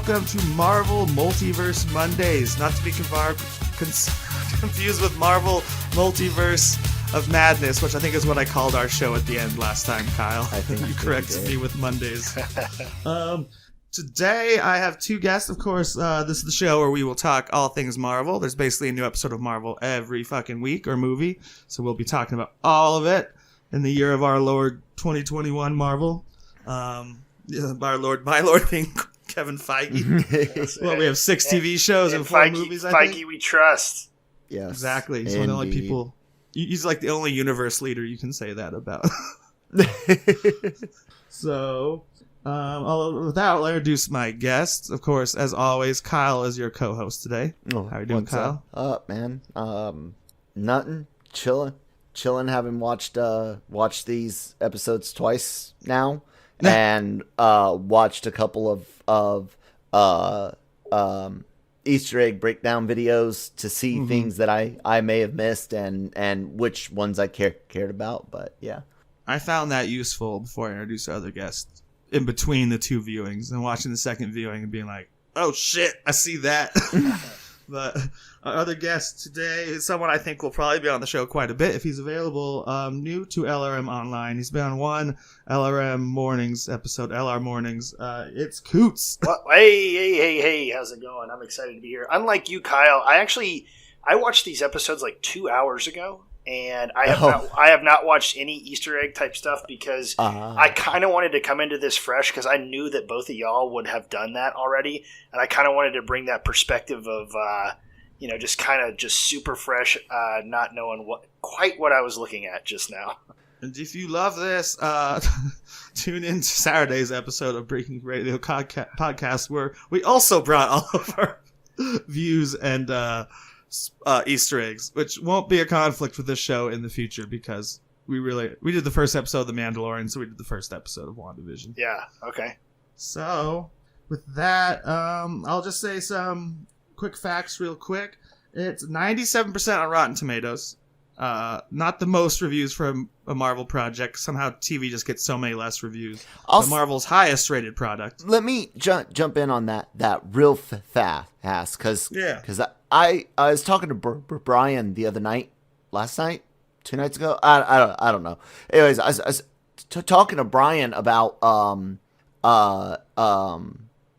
welcome to Marvel Multiverse Mondays. Not to be confused with Marvel Multiverse of Madness, which I think is what I called our show at the end last time, Kyle. I think you corrected me with Mondays. Today I have two guests. Of course, this is the show where we will talk all things Marvel. There's basically a new episode of Marvel every fucking week or movie, so we'll be talking about all of it in the year of our Lord 2021 Marvel. My Lord being Kevin Feige. Well, we have 6 TV shows and 4 Feige, movies, I Feige think. we trust. Yes. Exactly. He's one of the only people. He's like the only universe leader you can say that about. So, without introduce my guests, of course, as always, Kyle is your co-host today. Oh, how are you doing, Kyle? Up, man? Nothing. Chilling. Having watched these episodes twice now, and watched a couple of Easter egg breakdown videos to see things that I may have missed and which ones I cared about. But yeah, I found that useful before I introduced our other guests in between the 2 viewings and watching the second viewing and being like, oh shit, I see that. But our other guest today is someone I think will probably be on the show quite a bit if he's available. New to LRM Online. He's been on one LRMornings episode, LRMornings. It's Coots. Well, hey, how's it going? I'm excited to be here. Unlike you, Kyle, I watched these episodes like 2 hours ago, and I have not watched any Easter egg type stuff because I kind of wanted to come into this fresh because I knew that both of y'all would have done that already, and I kind of wanted to bring that perspective of just super fresh, not knowing quite what I was looking at just now. And if you love this, tune in to Saturday's episode of Breaking Geek Radio podcast, where we also brought all of our views and Easter eggs, which won't be a conflict with this show in the future because we did the first episode of The Mandalorian, so we did the first episode of WandaVision. Yeah, okay. So, with that, I'll just say some quick facts real quick. It's 97% on Rotten Tomatoes. Not the most reviews for a Marvel project. Somehow TV just gets so many less reviews. Marvel's highest rated product. Let me jump in on that real fast because I was talking to Brian the other night, last night, 2 nights ago. I don't know. Anyways, I was talking to Brian about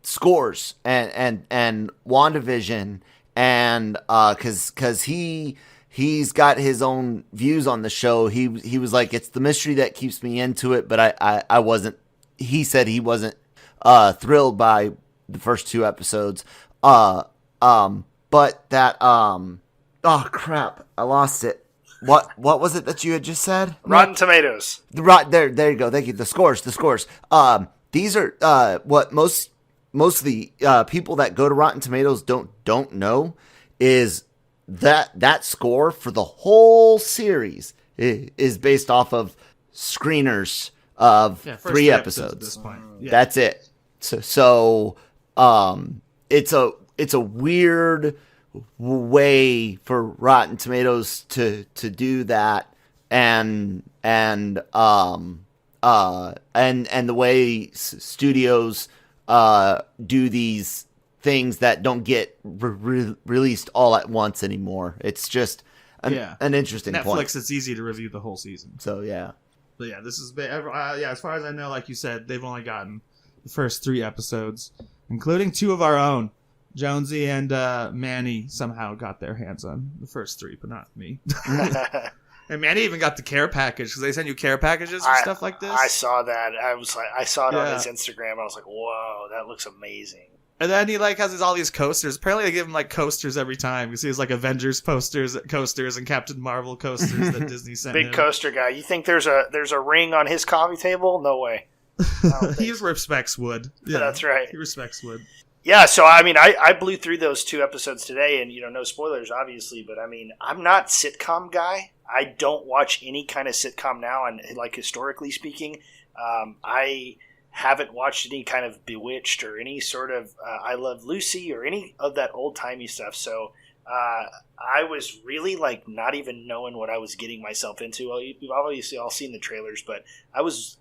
scores and WandaVision, and because he's got his own views on the show. He was like, it's the mystery that keeps me into it, but I wasn't. He said he wasn't thrilled by the first 2 episodes. But that oh crap, I lost it. What was it that you had just said? Rotten Tomatoes. There you go. Thank you. The scores. These are what most of the people that go to Rotten Tomatoes don't know is that score for the whole series is based off of screeners of 3 episodes. At this point. Yeah. That's it. So it's a weird way for Rotten Tomatoes to do that, and the way studios do these things that don't get released all at once anymore. It's just an interesting Netflix, point. it's easy to review the whole season. So yeah. But yeah, this is as far as I know, like you said, they've only gotten the first 3 episodes, including 2 of our own. Jonesy and Manny somehow got their hands on the first 3, but not me. And Manny even got the care package because they send you care packages for stuff like this. I saw that. I saw it on his Instagram. I was like, whoa, that looks amazing. And then he has all these coasters. Apparently they give him coasters every time. You see his Avengers coasters and Captain Marvel coasters that Disney sent Big him. Coaster guy. You think there's a ring on his coffee table? No way. He respects wood. Yeah, that's right. He respects wood. Yeah, so I blew through those 2 episodes today, and no spoilers, obviously, but I'm not sitcom guy. I don't watch any kind of sitcom now, and historically speaking, I haven't watched any kind of Bewitched or any sort of I Love Lucy or any of that old timey stuff. So I was really not even knowing what I was getting myself into. Well, you've obviously all seen the trailers, but I was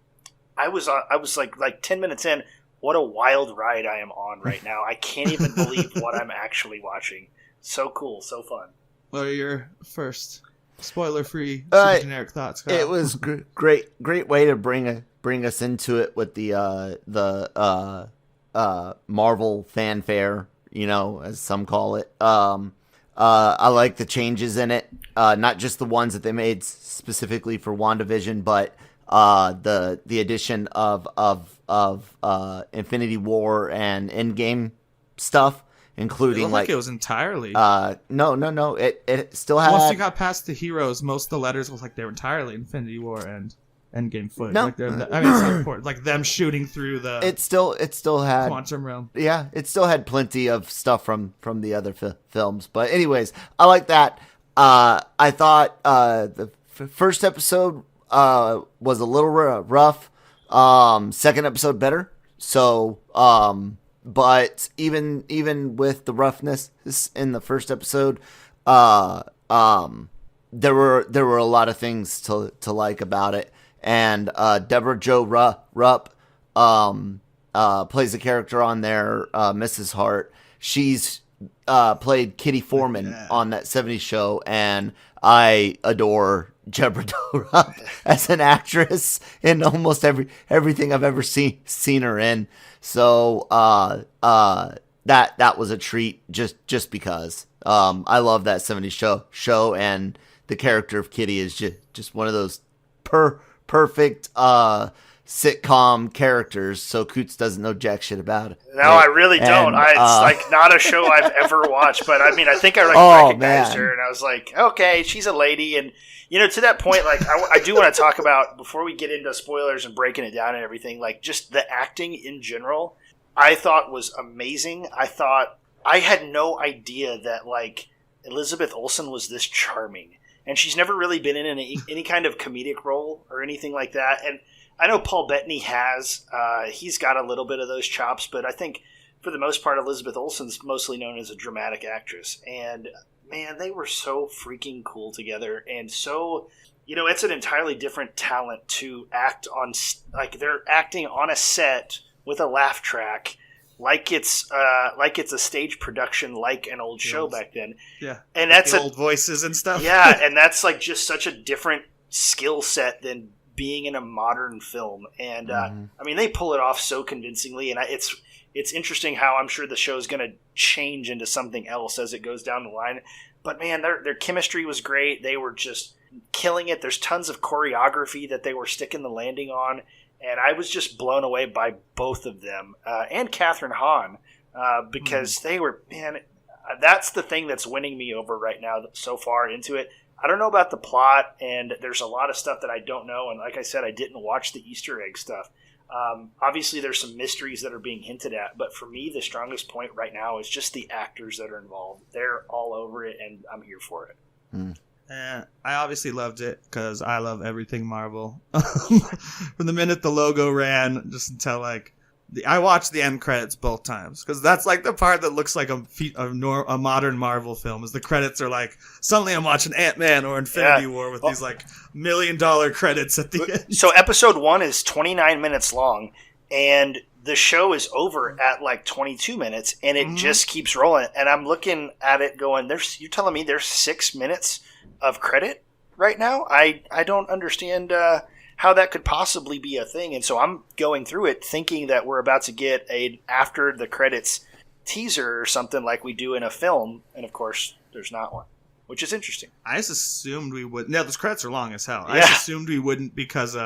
like 10 minutes in. what a wild ride I am on right now. I can't even believe what I'm actually watching. So cool, so fun. What are your first spoiler-free, super generic thoughts, Kyle? It was great way to bring us into it with the Marvel fanfare, as some call it. I like the changes in it, not just the ones that they made specifically for WandaVision, but the addition of Infinity War and Endgame stuff, including like it was entirely. No. It still had. Once you got past the heroes, most of the letters was like they were entirely Infinity War and Endgame footage. No, like it's so important. Like them shooting through the. It still had quantum realm. Yeah, it still had plenty of stuff from the other films. But anyways, I like that. I thought the first episode was a little rough. Second episode better. So, but even with the roughness in the first episode, there were a lot of things to like about it. And Deborah Jo Rupp plays a character on there, Mrs. Hart. She's played Kitty Foreman on that 70s show, and I adore Deborah Jo Rupp as an actress in almost everything I've ever seen her in. So that was a treat just because I love that 70s show, and the character of Kitty is just one of those perfect sitcom characters, so Coots doesn't know jack shit about it. No, I really don't. It's like not a show I've ever watched, but I mean, I think I recognized her, and I was like, okay, she's a lady. And, to that point, like, I do want to talk about, before we get into spoilers and breaking it down and everything, like, just the acting in general, I thought was amazing. I had no idea that, like, Elizabeth Olsen was this charming. And she's never really been in any kind of comedic role or anything like that. And I know Paul Bettany has. He's got a little bit of those chops. But I think, for the most part, Elizabeth Olsen's mostly known as a dramatic actress. And, man, they were so freaking cool together. And so, it's an entirely different talent to act on. Like, they're acting on a set with a laugh track. Like it's a stage production, like an old show back then. Yeah, and that's the old voices and stuff. Yeah, and that's like just such a different skill set than being in a modern film. And I mean, they pull it off so convincingly. And it's interesting how I'm sure the show is going to change into something else as it goes down the line. But man, their chemistry was great. They were just killing it. There's tons of choreography that they were sticking the landing on. And I was just blown away by both of them, and Catherine Hahn, because they were, man, that's the thing that's winning me over right now so far into it. I don't know about the plot, and there's a lot of stuff that I don't know. And like I said, I didn't watch the Easter egg stuff. Obviously, there's some mysteries that are being hinted at. But for me, the strongest point right now is just the actors that are involved. They're all over it, and I'm here for it. I obviously loved it because I love everything Marvel. From the minute the logo ran, just until I watched the end credits both times because that's like the part that looks like a modern Marvel film. Is the credits are like suddenly I'm watching Ant-Man or Infinity War with these like $1 million credits at the end. So episode 1 is 29 minutes long, and the show is over at like 22 minutes, and it just keeps rolling. And I'm looking at it going, you're telling me there's 6 minutes of credit right now? I don't understand how that could possibly be a thing. And so I'm going through it thinking that we're about to get a after the credits teaser or something like we do in a film. And of course, there's not one, which is interesting. I just assumed we would. No, those credits are long as hell. I just assumed we wouldn't because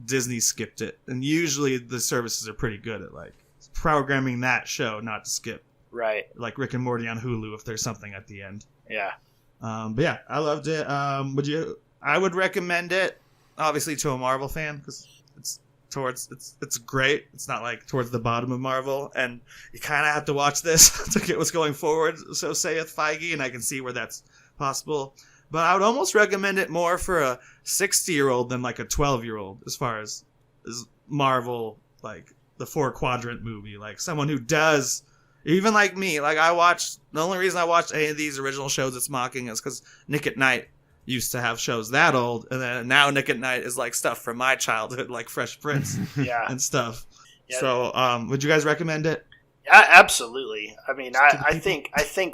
Disney skipped it. And usually the services are pretty good at like programming that show not to skip. Right. Like Rick and Morty on Hulu if there's something at the end. Yeah. But yeah, I loved it. I would recommend it, obviously, to a Marvel fan because it's great. It's not like towards the bottom of Marvel, and you kind of have to watch this to get what's going forward. So saith Feige, and I can see where that's possible. But I would almost recommend it more for a 60-year-old than like a 12-year-old, as far as Marvel, like the 4-quadrant movie, like someone who does. Even like me, like the only reason I watched any of these original shows it's mocking is because Nick at Night used to have shows that old, and then now Nick at Night is like stuff from my childhood, like Fresh Prince and stuff. Yeah. So, would you guys recommend it? Absolutely. I mean, I think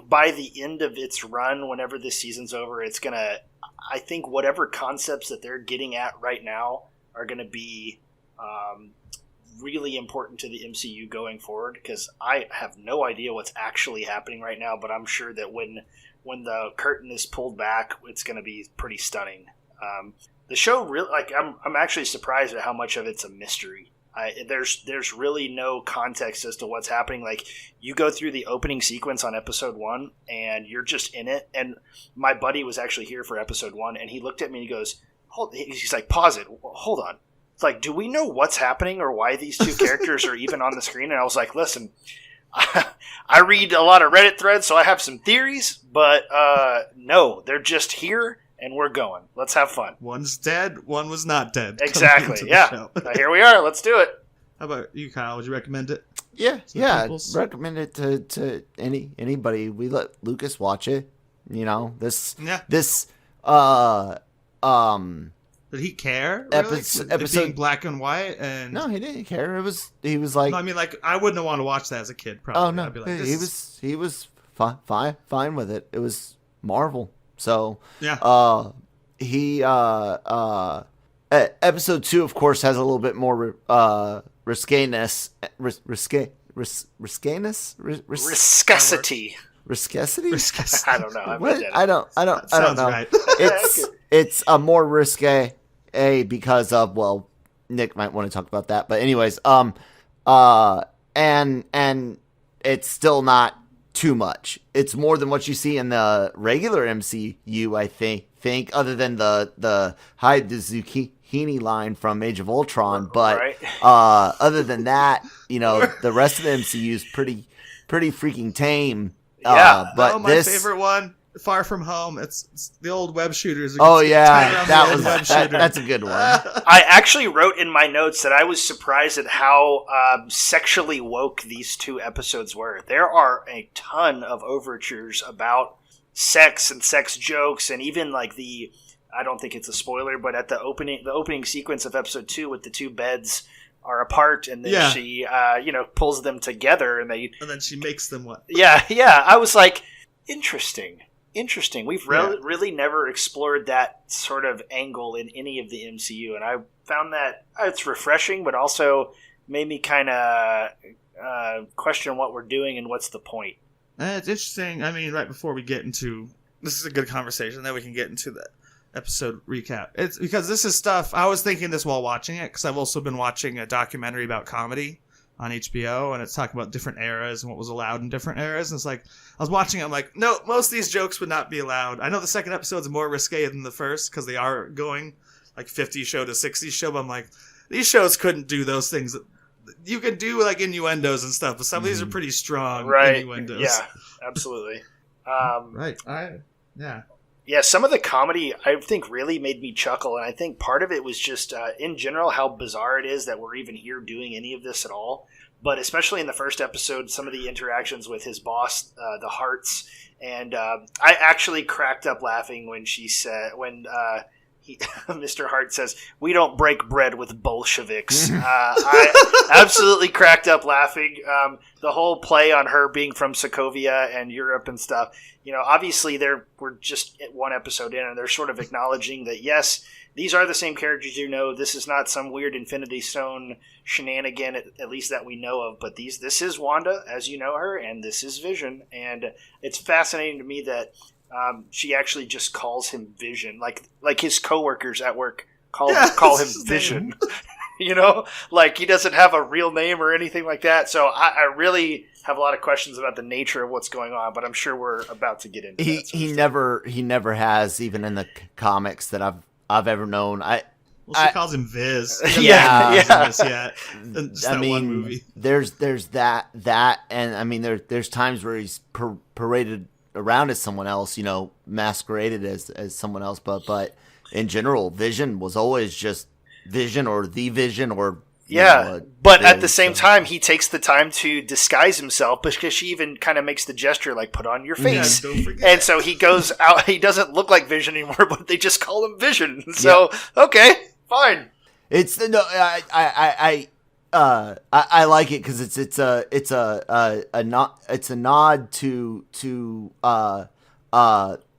by the end of its run, whenever this season's over, it's gonna. I think whatever concepts that they're getting at right now are going to be really important to the MCU going forward. Because I have no idea what's actually happening right now, but I'm sure that when the curtain is pulled back, it's going to be pretty stunning. The show really, like, I'm actually surprised at how much of it's a mystery. There's really no context as to what's happening. Like, you go through the opening sequence on episode 1 and you're just in it. And my buddy was actually here for episode 1 and he looked at me and he goes, he's like, pause it. Hold on. It's like, do we know what's happening or why these two characters are even on the screen? And I was like, listen, I read a lot of Reddit threads, so I have some theories, but no, they're just here. And we're going. Let's have fun. One's dead. One was not dead. Exactly. Yeah. Now, here we are. Let's do it. How about you, Kyle? Would you recommend it? Yeah. Recommend it to anybody. We let Lucas watch it. You know, this. Did he care? Really? Episode being black and white, and no, he didn't care. He was like. No, I mean, like, I wouldn't want to watch that as a kid. Probably. Oh no, I'd be like, he was fine with it. It was Marvel. So yeah, episode 2, of course, has a little bit more riskiness. Riscosity. I don't know. I don't know. Right. It's a more risque because of, well, Nick might want to talk about that, but anyways, and it's still not too much. It's more than what you see in the regular MCU, I think, other than the hide the zucchini line from Age of Ultron. But right. Other than that, you know, the rest of the MCU is pretty freaking tame. Yeah. But my favorite one, Far From Home. It's the old web shooters. Oh yeah, that's a good one. I actually wrote in my notes that I was surprised at how sexually woke these 2 episodes were. There are a ton of overtures about sex and sex jokes, and even like I don't think it's a spoiler, but at the opening sequence of episode 2 with the 2 beds are apart, and then she pulls them together, and then she makes them what? Yeah. I was like, interesting. We've really never explored that sort of angle in any of the MCU, and I found that it's refreshing, but also made me kind of question what we're doing and what's the point. It's interesting. I mean, right before we get into this is a good conversation, then we can get into the episode recap. It's because this is stuff I was thinking this while watching it, because I've also been watching a documentary about comedy on HBO, and it's talking about different eras and what was allowed in different eras. And it's like, I was watching it, I'm like, no, most of these jokes would not be allowed. I know the second episode's more risque than the first, because they are going like 50s show to 60s show, but I'm like, these shows couldn't do those things. You can do like innuendos and stuff, but some of these are pretty strong innuendos. Yeah, absolutely. Right. Yeah, some of the comedy I think really made me chuckle, and I think part of it was just in general how bizarre it is that we're even here doing any of this at all. But especially in the first episode, some of the interactions with his boss, the Harts, and I actually cracked up laughing when Mr. Hart says, "We don't break bread with Bolsheviks." I absolutely cracked up laughing. The whole play on her being from Sokovia and Europe and stuff. You know, obviously we're just one episode in, and they're sort of acknowledging that, yes, these are the same characters you know. This is not some weird Infinity Stone shenanigan, at least that we know of. But this is Wanda, as you know her, and this is Vision. And it's fascinating to me that she actually just calls him Vision, like his coworkers at work call him Vision. You know, like he doesn't have a real name or anything like that. So I really have a lot of questions about the nature of what's going on, but I'm sure we're about to get into that. He never has, even in the comics that I've ever known. She calls him Viz. Yeah. I mean, one movie. There's that, and I mean, there's times where he's paraded around as someone else, you know, masqueraded as someone else, but in general, Vision was always just Vision or the Vision or but at the same time, he takes the time to disguise himself, because she even kind of makes the gesture like, put on your face. And so he goes out, he doesn't look like Vision anymore, but they just call him Vision. So okay, fine. It's I like it because it's a nod to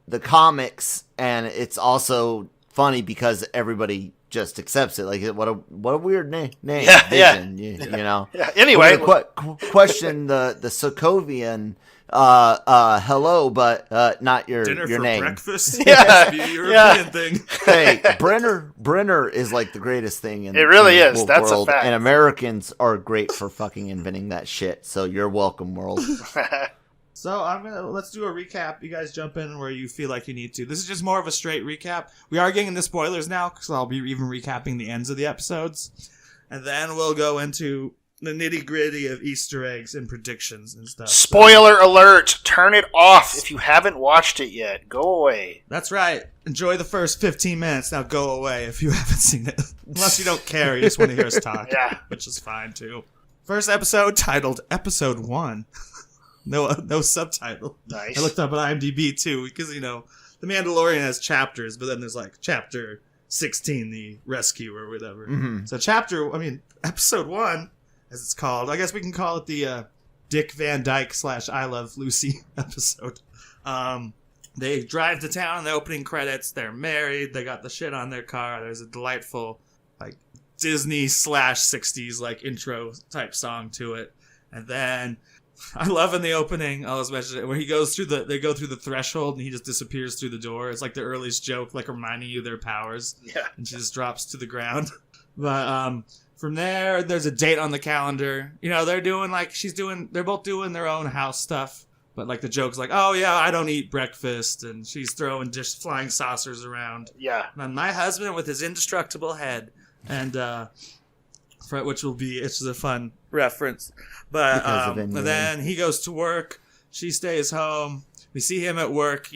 the comics, and it's also funny because everybody just accepts it. Like, what a weird name. Vision, you know. Yeah. Anyway, question the Sokovian hello, but not your Dinner your for name. breakfast. Yeah, be a European thing. Hey, Brenner is like the greatest thing in it really in is. the That's world, a fact. and Americans are great for fucking inventing that shit. So you're welcome, world. So let's do a recap. You guys jump in where you feel like you need to. This is just more of a straight recap. We are getting into spoilers now because I'll be even recapping the ends of the episodes, and then we'll go into the nitty gritty of Easter eggs and predictions and stuff. Spoiler alert! Turn it off if you haven't watched it yet. Go away. That's right. Enjoy the first 15 minutes. Now go away if you haven't seen it. Unless you don't care. You just want to hear us talk. Yeah. Which is fine too. First episode titled Episode 1. No subtitle. Nice. I looked up at IMDb too because, The Mandalorian has chapters, but then there's like chapter 16, the rescue or whatever. Mm-hmm. So episode 1, as it's called. I guess we can call it the Dick Van Dyke / I Love Lucy episode. They drive to town in the opening credits. They're married. They got the shit on their car. There's a delightful like Disney / 60s like intro type song to it. And then I love in the opening, I'll just mention it, where they go through the threshold and he just disappears through the door. It's like the earliest joke, like reminding you their powers. Yeah. And she just drops to the ground. But from there, there's a date on the calendar. They're both doing their own house stuff. But like the joke's like, oh yeah, I don't eat breakfast. And she's throwing flying saucers around. Yeah. And my husband with his indestructible head. And, which is a fun reference. But and then he goes to work. She stays home. We see him at work,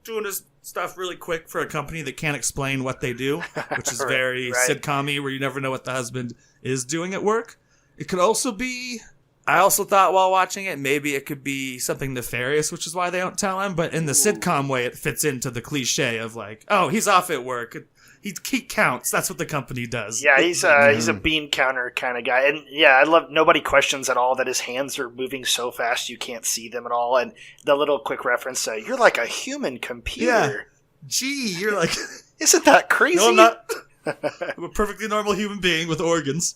doing his stuff really quick for a company that can't explain what they do, which is very sitcom-y, where you never know what the husband is doing at work. It could also be, I also thought while watching it, maybe it could be something nefarious, which is why they don't tell him. But in the sitcom way, it fits into the cliche of like, oh, he's off at work. He counts. That's what the company does. Yeah, he's a bean counter kind of guy. And yeah, I love nobody questions at all that his hands are moving so fast you can't see them at all. And the little quick reference, you're like a human computer. Yeah. Gee, you're like... Isn't that crazy? No, I'm not. I'm a perfectly normal human being with organs.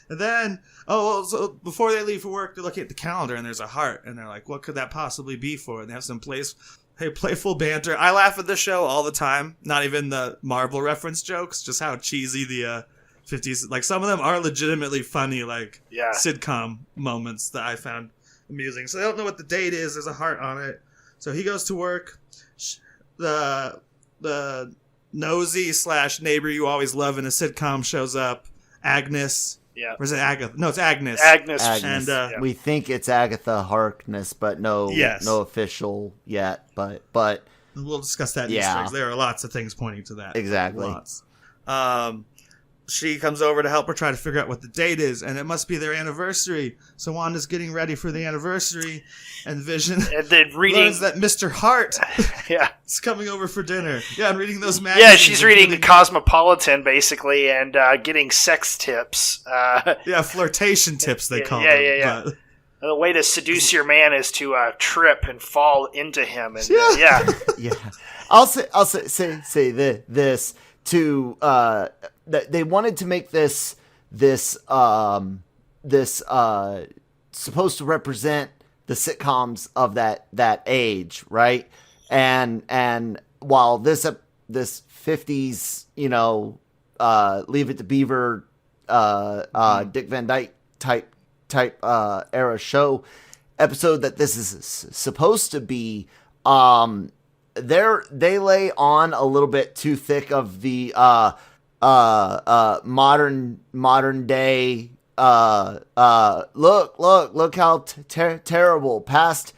And then, so before they leave for work, they're looking at the calendar and there's a heart. And they're like, what could that possibly be for? And they have some playful banter. I laugh at the show all the time. Not even the Marvel reference jokes, just how cheesy the 50s. Like, some of them are legitimately funny, like sitcom moments that I found amusing. So they don't know what the date is. There's a heart on it. So he goes to work. The nosy / neighbor you always love in a sitcom shows up. Agnes. Yeah. Or is it Agatha? No, it's Agnes. Agnes. And we think it's Agatha Harkness, but no official yet. But we'll discuss that in Easter eggs. There are lots of things pointing to that. Exactly. Lots. She comes over to help her try to figure out what the date is, and it must be their anniversary. So Wanda's getting ready for the anniversary, and Vision learns that Mr. Hart is coming over for dinner. Yeah, and reading those magazines. Yeah, she's reading Cosmopolitan, basically, and getting sex tips. Flirtation tips, they call them. Yeah. But the way to seduce your man is to trip and fall into him. And, I'll say this to... they wanted to make this supposed to represent the sitcoms of that age, right? And while this 50s, Leave It to Beaver, Dick Van Dyke type era show episode that this is supposed to be, they lay on a little bit too thick of the modern day look how terrible past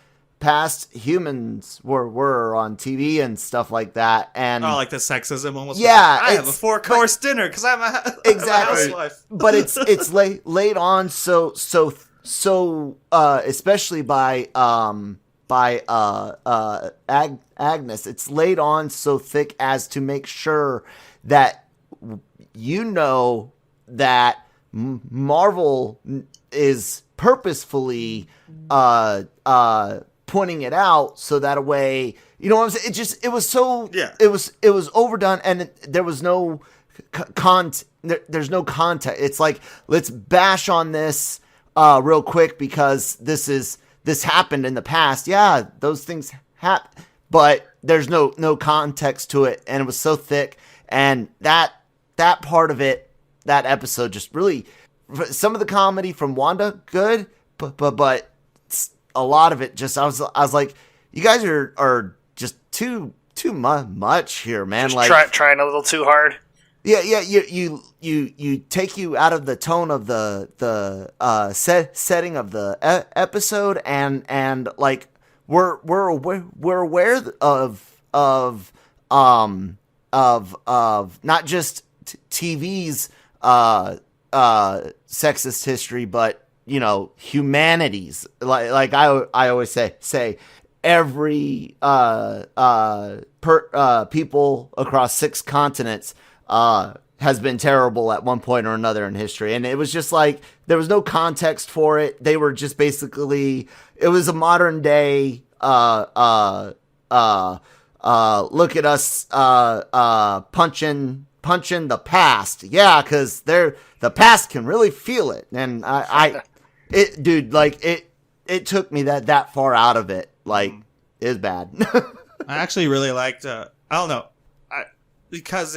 humans were on TV and stuff like that. And like the sexism almost. Yeah, I have a 4-course dinner because I'm a housewife. But it's laid on so especially by Agnes, it's laid on so thick as to make sure that that Marvel is purposefully pointing it out so that a way, you know what I'm saying? It was so, it was overdone, and there was no there's no context. It's like, let's bash on this real quick because this happened in the past. Yeah, those things happen, but there's no context to it, and it was so thick. And that part of it, that episode, just really, some of the comedy from Wanda, good, but a lot of it, just I was like, you guys are just too much here, man. Just like trying a little too hard. Yeah. You take you out of the tone of the setting of the episode, and like we're aware of not just TV's sexist history, but humanity's. Like I always say every people across 6 continents has been terrible at one point or another in history. And it was just like, there was no context for it. They were just basically, it was a modern day, look at us, punching the past. Yeah. 'Cause the past can really feel it. And it took me that far out of it. Like, it was bad. I actually really liked, I don't know, because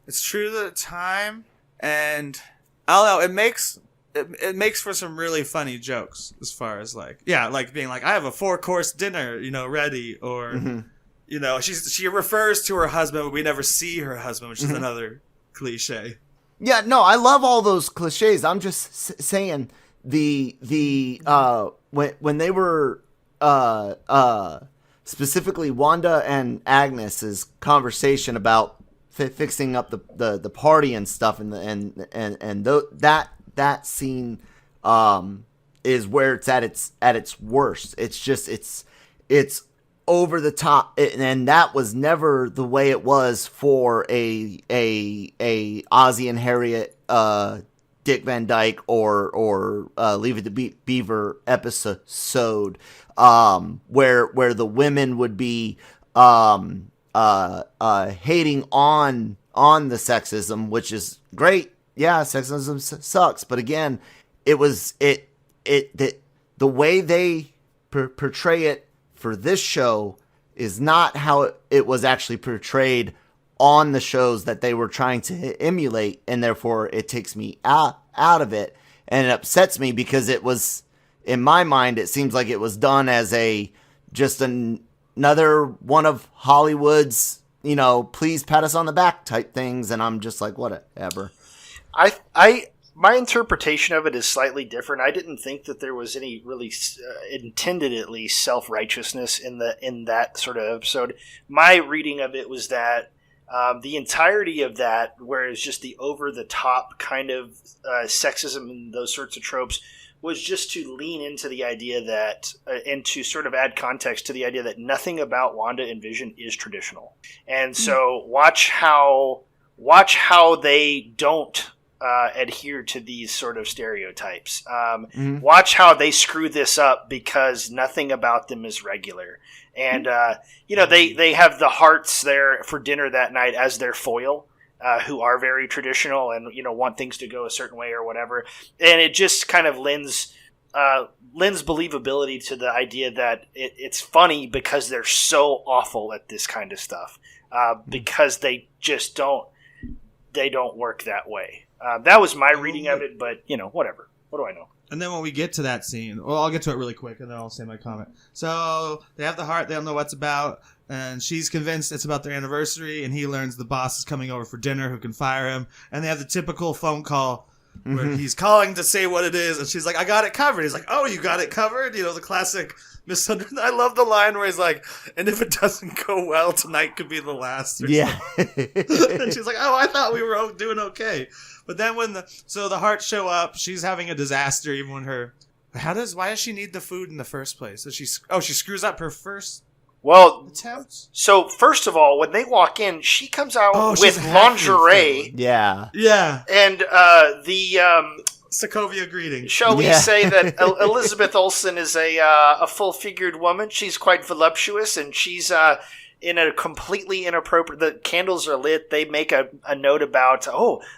it's true to the time, and I don't know, it makes for some really funny jokes, as far as like being like, I have a 4-course dinner, ready, or she refers to her husband, but we never see her husband, which is another cliche. Yeah, no, I love all those cliches. I'm just saying when they were specifically Wanda and Agnes's conversation about fixing up the party and stuff, and that scene is where it's at its worst. It's just it's over the top, and that was never the way it was for a Ozzy and Harriet Dick Van Dyke or Leave It to Beaver episode, where the women would be hating on the sexism, which is great. Yeah, sexism sucks, but again, the way they portray it for this show is not how it was actually portrayed on the shows that they were trying to emulate, and therefore it takes me out of it, and it upsets me because it was, in my mind, it seems like it was done as just another one of Hollywood's, please pat us on the back type things, and I'm just like, whatever. My interpretation of it is slightly different. I didn't think that there was any really intended, at least, self-righteousness in that sort of episode. My reading of it was that the entirety of that, where it's just the over-the-top kind of sexism and those sorts of tropes, was just to lean into the idea that, and to sort of add context to the idea that nothing about Wanda and Vision is traditional. And so watch how they don't adhere to these sort of stereotypes. Watch how they screw this up because nothing about them is regular. And, they have the Hearts there for dinner that night as their foil, who are very traditional and, want things to go a certain way or whatever. And it just kind of lends believability to the idea that it's funny because they're so awful at this kind of stuff, because they just don't work that way. That was my reading of it, but, whatever. What do I know? And then when we get to that scene, well, I'll get to it really quick, and then I'll say my comment. So they have the heart, they don't know what's about, and she's convinced it's about their anniversary, and he learns the boss is coming over for dinner who can fire him, and they have the typical phone call where he's calling to say what it is, and she's like, I got it covered. He's like, oh, you got it covered? The classic misunderstanding. I love the line where he's like, and if it doesn't go well, tonight could be the last. Or yeah. And she's like, oh, I thought we were doing okay. But then when the Hearts show up, she's having a disaster even when why does she need the food in the first place? She screws up her first Well, attempts. so first of all, when they walk in, she comes out she's with a half-breed lingerie. thing. Yeah. Yeah. And the Sokovia greeting. shall we say that Elizabeth Olsen is a full-figured woman. She's quite voluptuous, and she's in a completely inappropriate... The candles are lit. They make a note about,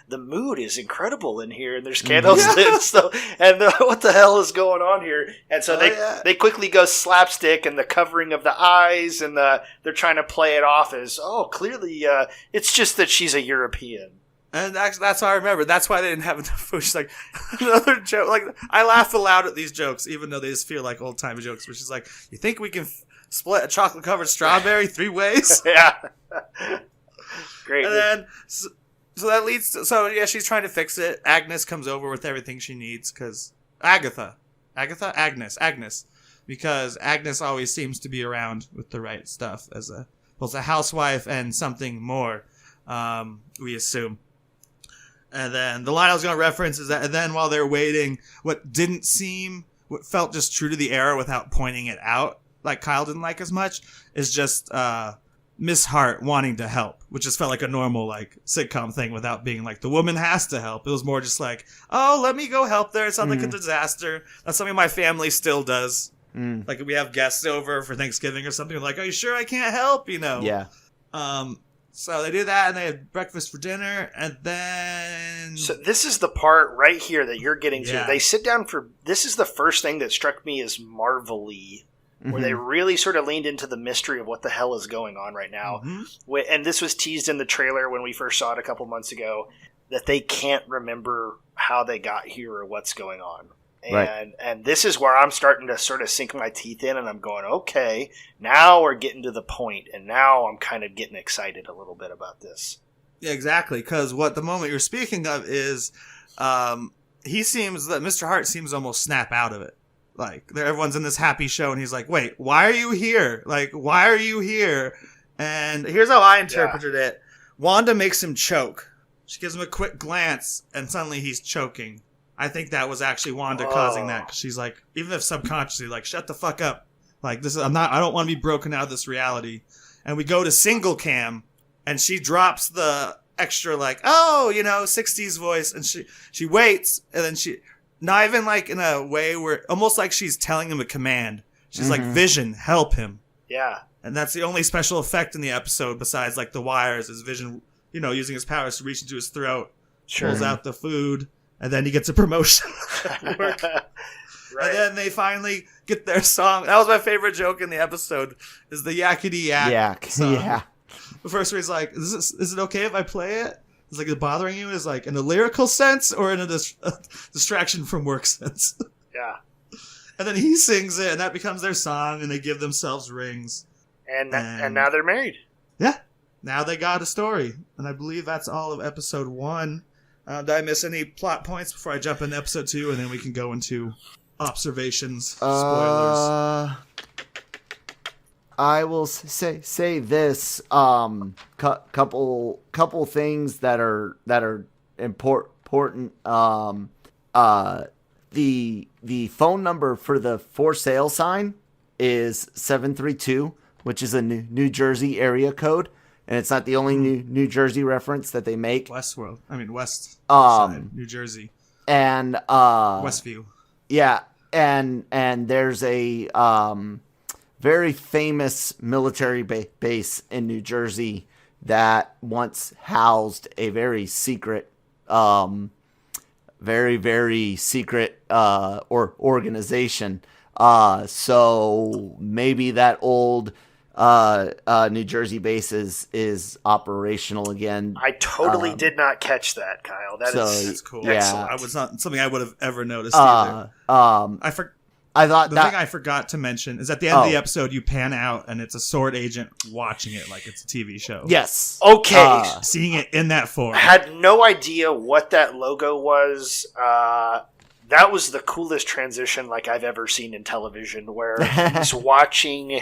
the mood is incredible in here, and there's candles lit. So, and what the hell is going on here? And so they quickly go slapstick, and the covering of the eyes, and they're trying to play it off as, clearly it's just that she's a European. And actually, that's why I remember. That's why they didn't have enough food. She's like, another joke. Like, I laugh aloud at these jokes, even though they just feel like old-time jokes, where she's like, you think we can split a chocolate-covered strawberry 3 ways? Yeah. Great. And then, so that leads to, she's trying to fix it. Agnes comes over with everything she needs, because Agnes. Because Agnes always seems to be around with the right stuff as both a housewife and something more, we assume. And then the line I was going to reference is that, and then while they're waiting, what felt just true to the era without pointing it out, like Kyle didn't like as much, is just Miss Hart wanting to help, which just felt like a normal like sitcom thing without being like the woman has to help. It was more just like, let me go help there. It sounds like a disaster. That's something my family still does. Like we have guests over for Thanksgiving or something. Like, are you sure I can't help? Yeah. So they do that, and they have breakfast for dinner, and then... So this is the part right here that you're getting to. Yeah. They sit down this is the first thing that struck me as Marvel-y, where they really sort of leaned into the mystery of what the hell is going on right now. And this was teased in the trailer when we first saw it a couple months ago, that they can't remember how they got here or what's going on. And this is where I'm starting to sort of sink my teeth in, and I'm going, okay, now we're getting to the point, and now I'm kind of getting excited a little bit about this. Yeah, exactly, because what the moment you're speaking of is Mr. Hart seems almost snap out of it. Like, everyone's in this happy show, and he's like, wait, why are you here? Like, why are you here? And here's how I interpreted it. Wanda makes him choke. She gives him a quick glance, and suddenly he's choking. I think that was actually Wanda causing that, because she's like, even if subconsciously, like, shut the fuck up. Like, I don't want to be broken out of this reality. And we go to single cam, and she drops the extra, like, 60s voice, and she waits, and then not even like in a way where, almost like she's telling him a command. She's like, Vision, help him. Yeah. And that's the only special effect in the episode, besides like the wires, is Vision, using his powers to reach into his throat, pulls out the food, and then he gets a promotion. Right. And then they finally get their song. That was my favorite joke in the episode, is the yakety yak song. Yeah. The first where he's like, is it okay if I play it? It's like, is it bothering you? Is like in a lyrical sense or in a distraction from work sense? Yeah. And then he sings it, and that becomes their song, and they give themselves rings. And now they're married. Yeah. Now they got a story. And I believe that's all of episode 1. Did I miss any plot points before I jump into episode 2, and then we can go into observations, spoilers? I will say this. Couple things that are important. The phone number for the for sale sign is 732, which is a New Jersey area code. And it's not the only New Jersey reference that they make. West side, New Jersey. And Westview. Yeah, and there's a very famous military base in New Jersey that once housed a very secret, very, very secret organization. So maybe that old New Jersey base is operational again. I totally did not catch that, Kyle. That's cool. Yeah, it was not something I would have ever noticed either. I thought the thing I forgot to mention is at the end of the episode, you pan out and it's a sword agent watching it like it's a TV show. Yes. Okay. Seeing it in that form. Had no idea what that logo was. That was the coolest transition like I've ever seen in television, where he's watching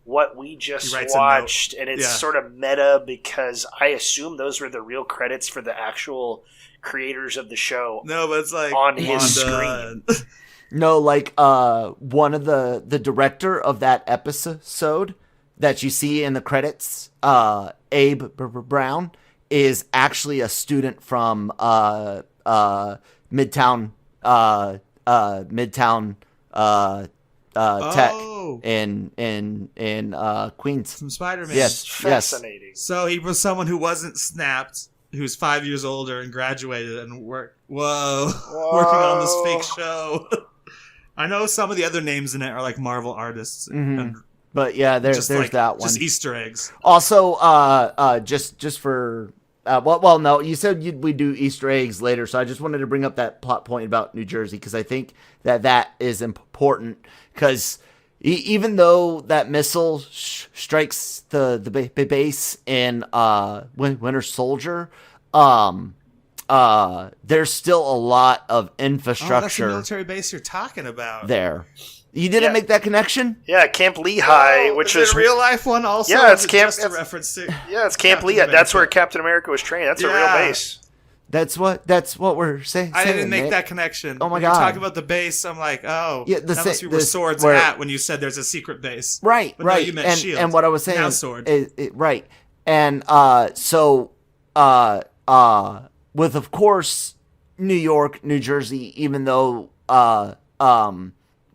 what we just watched, and it's sort of meta, because I assume those were the real credits for the actual creators of the show. No, but it's like on his screen. No, like one of the director of that episode, that you see in the credits, Abe Brown, is actually a student from Midtown Tech in Queens. From Spider-Man. Yes, Fascinating. So he was someone who wasn't snapped, who's 5 years older and graduated and working on this fake show. I know some of the other names in it are like Marvel artists, and but yeah, there's that one. Just Easter eggs. Also, just for no, you said we do Easter eggs later, so I just wanted to bring up that plot point about New Jersey because I think that is important because even though that missile strikes the base in Winter Soldier, there's still a lot of infrastructure. Oh, that's the military base you're talking about. There. You didn't make that connection? Yeah, Camp Lehigh, which is was a real life one also. Yeah, it's Camp. Just a reference to. Yeah, it's Camp Lehigh. That's where Captain America was trained. That's a real base. That's what we're saying. I didn't make that connection. Oh my when god! You talk about the base. I'm like, oh, yeah, that must be where Sword's at when you said there's a secret base. Right, but right. No, you meant Shield. And what I was saying, now Sword. Right, and with of course New York, New Jersey, even though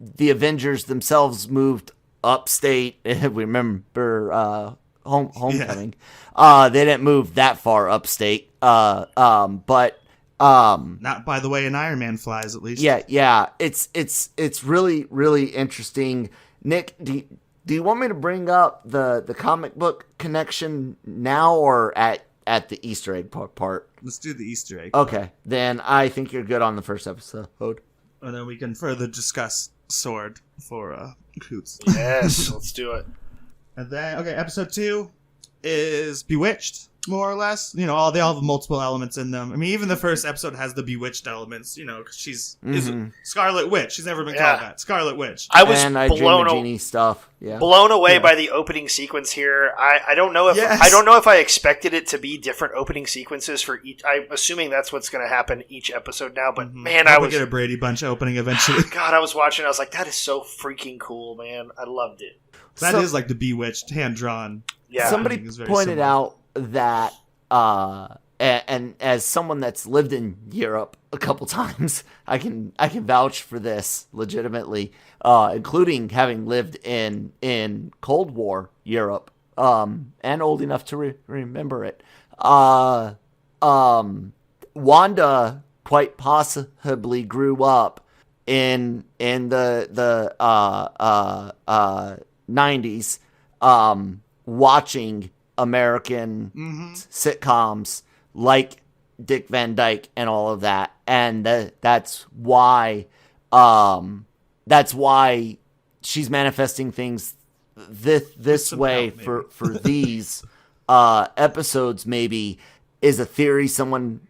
the Avengers themselves moved upstate. We remember Homecoming. Yeah. They didn't move that far upstate. But not by the way an Iron Man flies, at least. Yeah. It's really, really interesting. Nick, do you want me to bring up the comic book connection now or at the Easter egg part? Let's do the Easter egg. Okay, then I think you're good on the first episode. And then we can further discuss Sword for Coots. Yes, let's do it. And then, episode 2 is Bewitched, more or less. You know, they all have multiple elements in them. I mean, even the first episode has the Bewitched elements, you know, because she's is Scarlet Witch. She's never been called that. Scarlet Witch. I blown away stuff. Yeah. Blown away by the opening sequence here. I don't know if I don't know if I expected it to be different opening sequences for each. I'm assuming that's what's going to happen each episode now. But man, I was get a Brady Bunch opening eventually. God, I was watching. I was like, that is so freaking cool, man. I loved it. That is like the Bewitched hand drawn. Yeah. Somebody pointed out that, and as someone that's lived in Europe a couple times, I can vouch for this legitimately, including having lived in Cold War Europe, and old enough to remember it. Wanda quite possibly grew up in the 90s, watching American sitcoms like Dick Van Dyke and all of that, and that's why she's manifesting things this way for these episodes. Maybe is a theory someone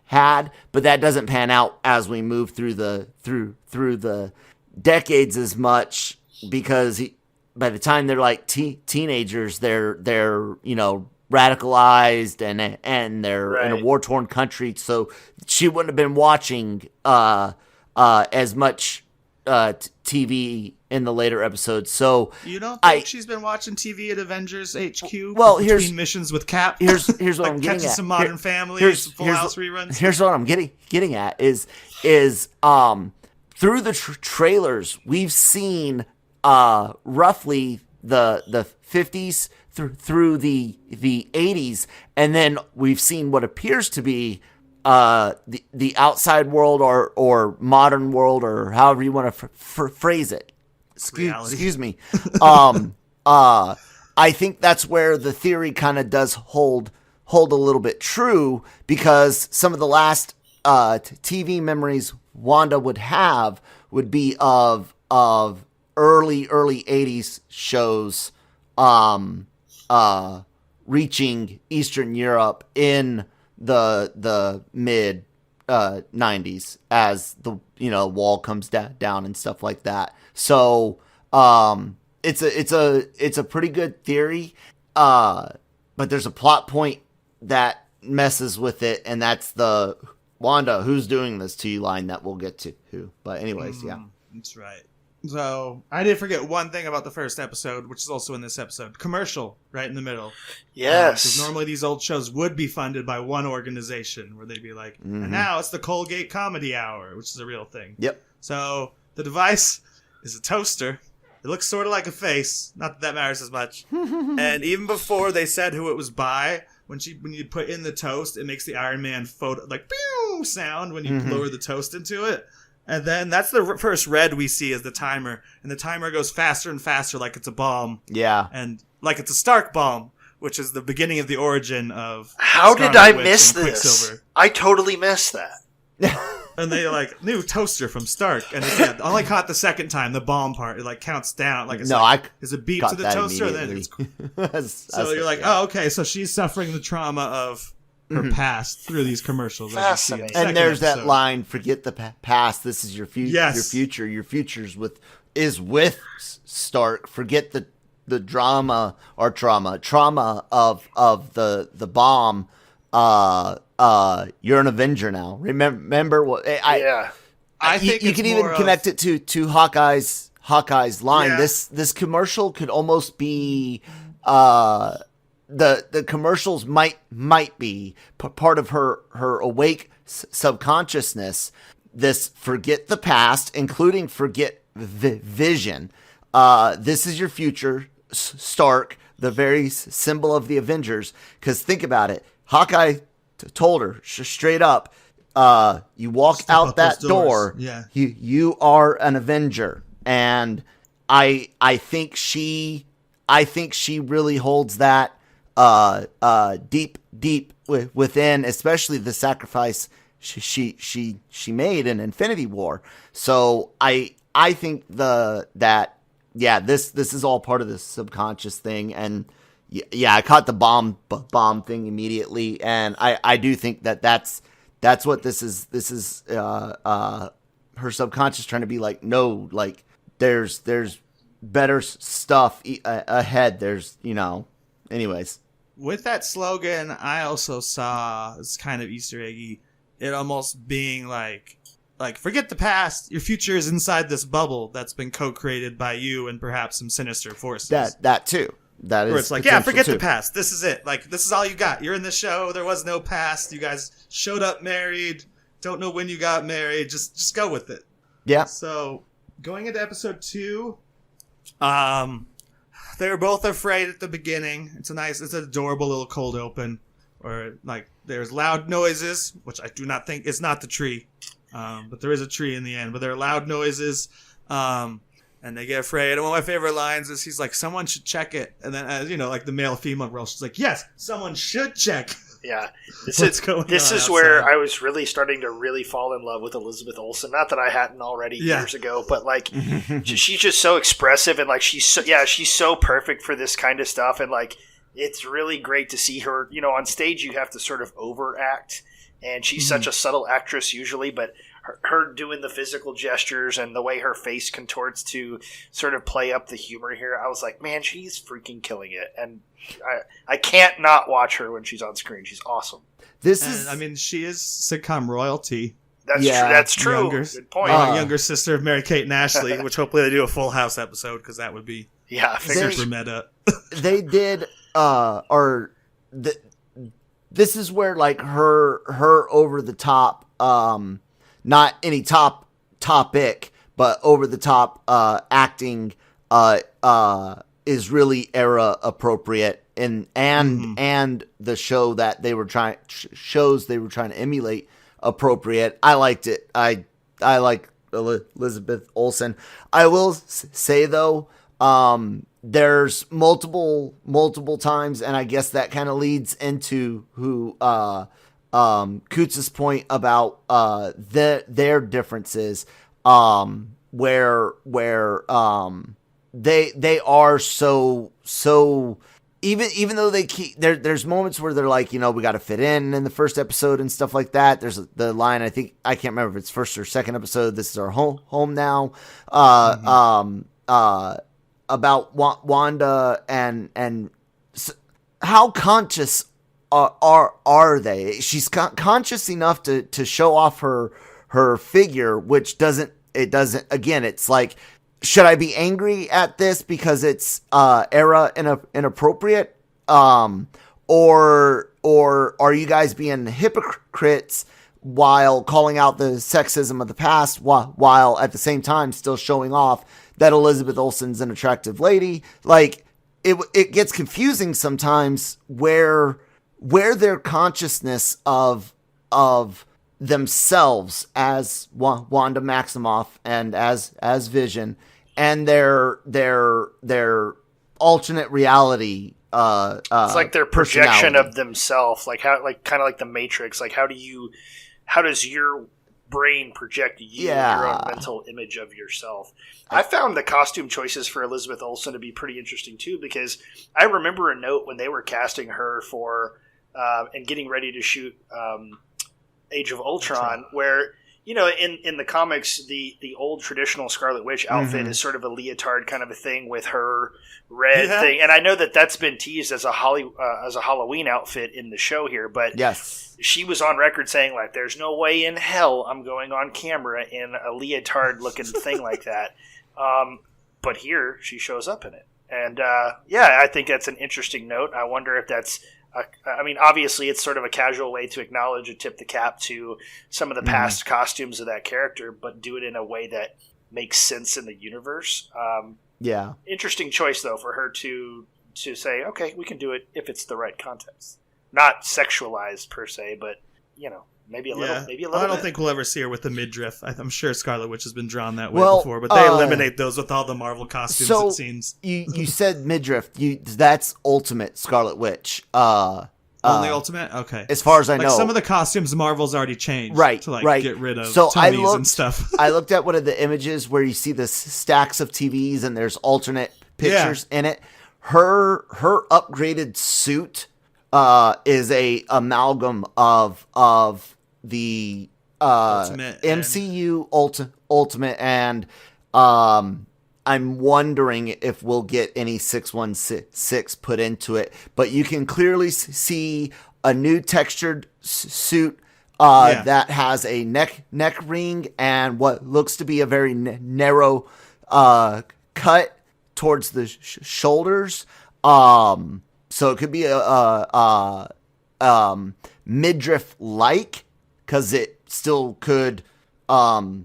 had, but that doesn't pan out as we move through the decades as much, because by the time they're like teenagers, they're radicalized and they're in a war-torn country. So she wouldn't have been watching as much TV in the later episodes. So you don't think she's been watching TV at Avengers HQ? Well, between missions with Cap. Here's what like I'm getting catching at. some Modern Family, Full House reruns. Here's what I'm getting at is through the trailers we've seen roughly the 50s through the 80s, and then we've seen what appears to be the outside world or modern world, or however you want to phrase it. Excuse me. I think that's where the theory kind of does hold a little bit true, because some of the last TV memories Wanda would have would be of early 80s shows reaching Eastern Europe in the mid 90s as the wall comes down and stuff like that. So it's a pretty good theory, but there's a plot point that messes with it, and that's the Wanda, who's doing this to you line that we'll get to. But anyways, yeah, that's right. So I did forget one thing about the first episode, which is also in this episode. Commercial right in the middle. Yes. Because normally these old shows would be funded by one organization where they'd be like, and now it's the Colgate Comedy Hour, which is a real thing. Yep. So the device is a toaster. It looks sort of like a face. Not that matters as much. And even before they said who it was by, when you put in the toast, it makes the Iron Man photo, like, pew sound when you lower the toast into it. And then that's the first red we see is the timer. And the timer goes faster and faster like it's a bomb. Yeah. And like it's a Stark bomb, which is the beginning of the origin of How Scarlet did I Witch miss and this? Quicksilver. I totally missed that. And they like, new toaster from Stark. And it's, I only caught the second time, the bomb part. It like counts down. Like it's there's a beep to the toaster. And then it's so you're like, oh, okay. So she's suffering the trauma of her past through these commercials. Fascinating. And there's that line, forget the past, this is your future. Yes. Your future. Your future's with Stark. Forget the drama or trauma of the bomb. You're an Avenger now. Remember what I think you can even connect it to Hawkeye's line. Yeah. This commercial could almost be the commercials might be part of her awake subconsciousness. This forget the past, including forget vision. This is your future, Stark, the very symbol of the Avengers. Because think about it, Hawkeye told her straight up, you walk out that door, you are an Avenger. And I think she really holds that deep within, especially the sacrifice she made in Infinity War. So I think this is all part of the subconscious thing. And yeah, I caught the bomb thing immediately, and I do think that's what this is her subconscious trying to be like, no, like there's better stuff ahead. There's, anyways. With that slogan, I also saw, it's kind of Easter eggy, it almost being like forget the past, your future is inside this bubble that's been co-created by you and perhaps some sinister forces. That too. That is. Where it's like, yeah, forget the past. This is it. Like, this is all you got. You're in the show. There was no past. You guys showed up married. Don't know when you got married. Just go with it. Yeah. So, going into episode 2, they were both afraid at the beginning. It's an adorable little cold open. Or, like, there's loud noises, which I do not think, it's not the tree. But there is a tree in the end. But there are loud noises. And they get afraid. And one of my favorite lines is he's like, someone should check it. And then, like the male-female role, she's like, yes, someone should check. Yeah. This is where I was really starting to really fall in love with Elizabeth Olsen. Not that I hadn't already years ago, but like she's just so expressive, and like she's so perfect for this kind of stuff. And like it's really great to see her. On stage you have to sort of overact, and she's such a subtle actress usually, but her doing the physical gestures and the way her face contorts to sort of play up the humor here, I was like, man, she's freaking killing it. And I can't not watch her when she's on screen. She's awesome. She is sitcom royalty. That's true. Good point. Younger sister of Mary-Kate and Ashley, which hopefully they do a Full House episode, because that would be super meta. They did, this is where like her over the top, not any topic, but over the top acting is really era appropriate, and the show that they were trying to emulate appropriate. I liked it. I like Elizabeth Olsen. I will say though, there's multiple times, and I guess that kind of leads into who Coots' point about their differences, where they are so even though they keep there's moments where they're like, we got to fit in the first episode and stuff like that. There's the line, I can't remember if it's first or second episode, this is our home now, about Wanda and how conscious are they? She's conscious enough to show off her figure, which doesn't again, it's like should I be angry at this because it's era inappropriate? Or are you guys being hypocrites while calling out the sexism of the past while at the same time still showing off that Elizabeth Olsen's an attractive lady? Like, it gets confusing sometimes where their consciousness of themselves as Wanda Maximoff and as Vision and their alternate reality. It's like their projection of themselves, like how, like kind of like the Matrix. Like how does your brain project you, your own mental image of yourself? I found the costume choices for Elizabeth Olsen to be pretty interesting too, because I remember a note when they were casting her for and getting ready to shoot Age of Ultron, where, you know, in the comics, the old traditional Scarlet Witch outfit is sort of a leotard kind of a thing with her red thing, and I know that's been teased as a Halloween outfit in the show here, but she was on record saying, like, there's no way in hell I'm going on camera in a leotard looking thing like that. But here she shows up in it, and I think that's an interesting note. I wonder if that's I mean, obviously, it's sort of a casual way to acknowledge and tip the cap to some of the past costumes of that character, but do it in a way that makes sense in the universe. Interesting choice, though, for her to say, okay, we can do it if it's the right context. Not sexualized, per se, but, you know, maybe a little I don't think we'll ever see her with the midriff. I'm sure Scarlet Witch has been drawn that way before, but they eliminate those with all the Marvel costumes, it seems. You said midriff. That's Ultimate Scarlet Witch. Only Ultimate? Okay. As far as I know. Some of the costumes Marvel's already changed to get rid of tummies and stuff. I looked at one of the images where you see the stacks of TVs and there's alternate pictures in it. Her upgraded suit is a amalgam of the Ultimate MCU Ultimate and I'm wondering if we'll get any 616 put into it, but you can clearly see a new textured suit that has a neck ring and what looks to be a very narrow cut towards the shoulders. So it could be a midriff like, because it still could cover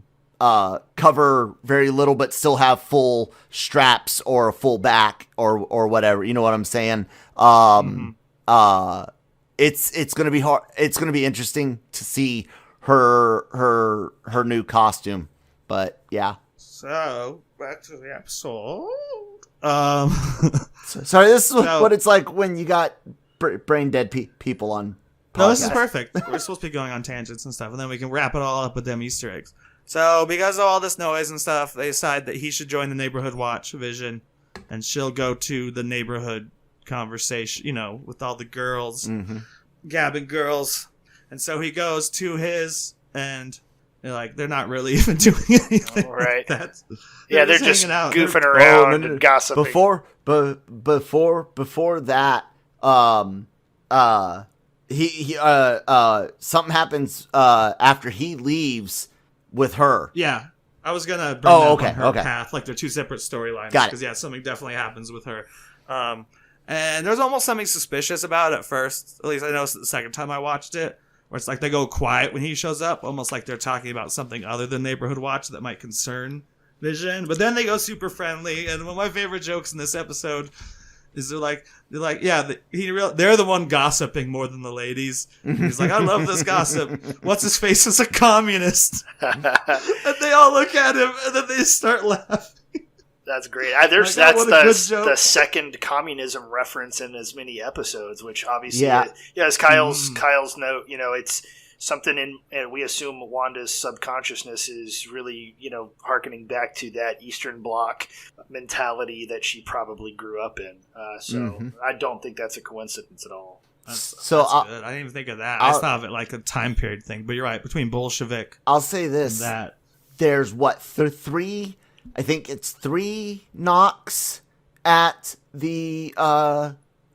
very little but still have full straps or a full back or whatever. You know what I'm saying? It's gonna be hard. It's gonna be interesting to see her new costume. But yeah. So back to the episode. Sorry, this is what it's like when you got brain dead people on podcasts. No, this is perfect. We're supposed to be going on tangents and stuff, and then we can wrap it all up with them Easter eggs. So, because of all this noise and stuff, they decide that he should join the neighborhood watch, Vision, and she'll go to the neighborhood conversation, you know, with all the girls, gabbing girls. And so he goes to his, and they're not really even doing anything. Right. Like that. They're just goofing around and gossiping. Before that, he something happens after he leaves with her. Yeah, I was gonna bring that up on her okay. path. Like they're two separate storylines. Got it. Because something definitely happens with her. And there's almost something suspicious about it at first. At least I noticed it the second time I watched it, where it's like they go quiet when he shows up, almost like they're talking about something other than neighborhood watch that might concern Vision. But then they go super friendly. And one of my favorite jokes in this episode is they're like, they're the one gossiping more than the ladies. He's like, I love this gossip. What's his face is a communist. And they all look at him, and then they start laughing. That's great. That's the second communism reference in as many episodes, which obviously, as Kyle's note, it's something and we assume Wanda's subconsciousness is really, hearkening back to that Eastern Bloc mentality that she probably grew up in. I don't think that's a coincidence at all. That's good. I didn't even think of that. I just thought of it like a time period thing. But you're right. Between Bolshevik, I'll say this: there's three. I think it's 3 knocks at the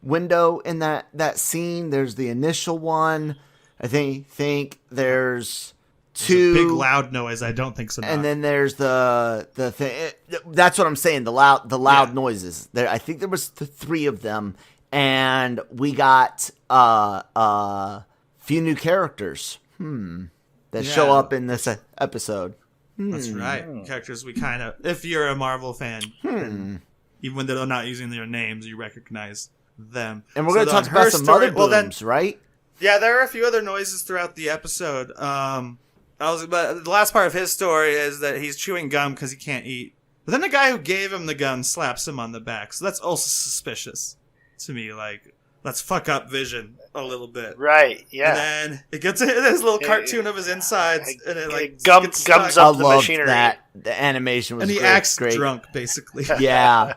window in that scene. There's the initial one. I think there's to big loud noise. I don't think so. And then there's the thing. That's what I'm saying. The loud noises. There, I think there was 3 of them, and we got few new characters. That show up in this episode. That's right. Characters we kind of, if you're a Marvel fan, even when they're not using their names, you recognize them. And we're going to talk about some other booms, right? Yeah, there are a few other noises throughout the episode. But the last part of his story is that he's chewing gum because he can't eat. But then the guy who gave him the gum slaps him on the back, so that's also suspicious to me. Like, let's fuck up Vision a little bit, right? Yeah. And then it gets his little cartoon of his insides, and it like gums up the machinery. That the animation was and he great, acts great. drunk, basically. Yeah.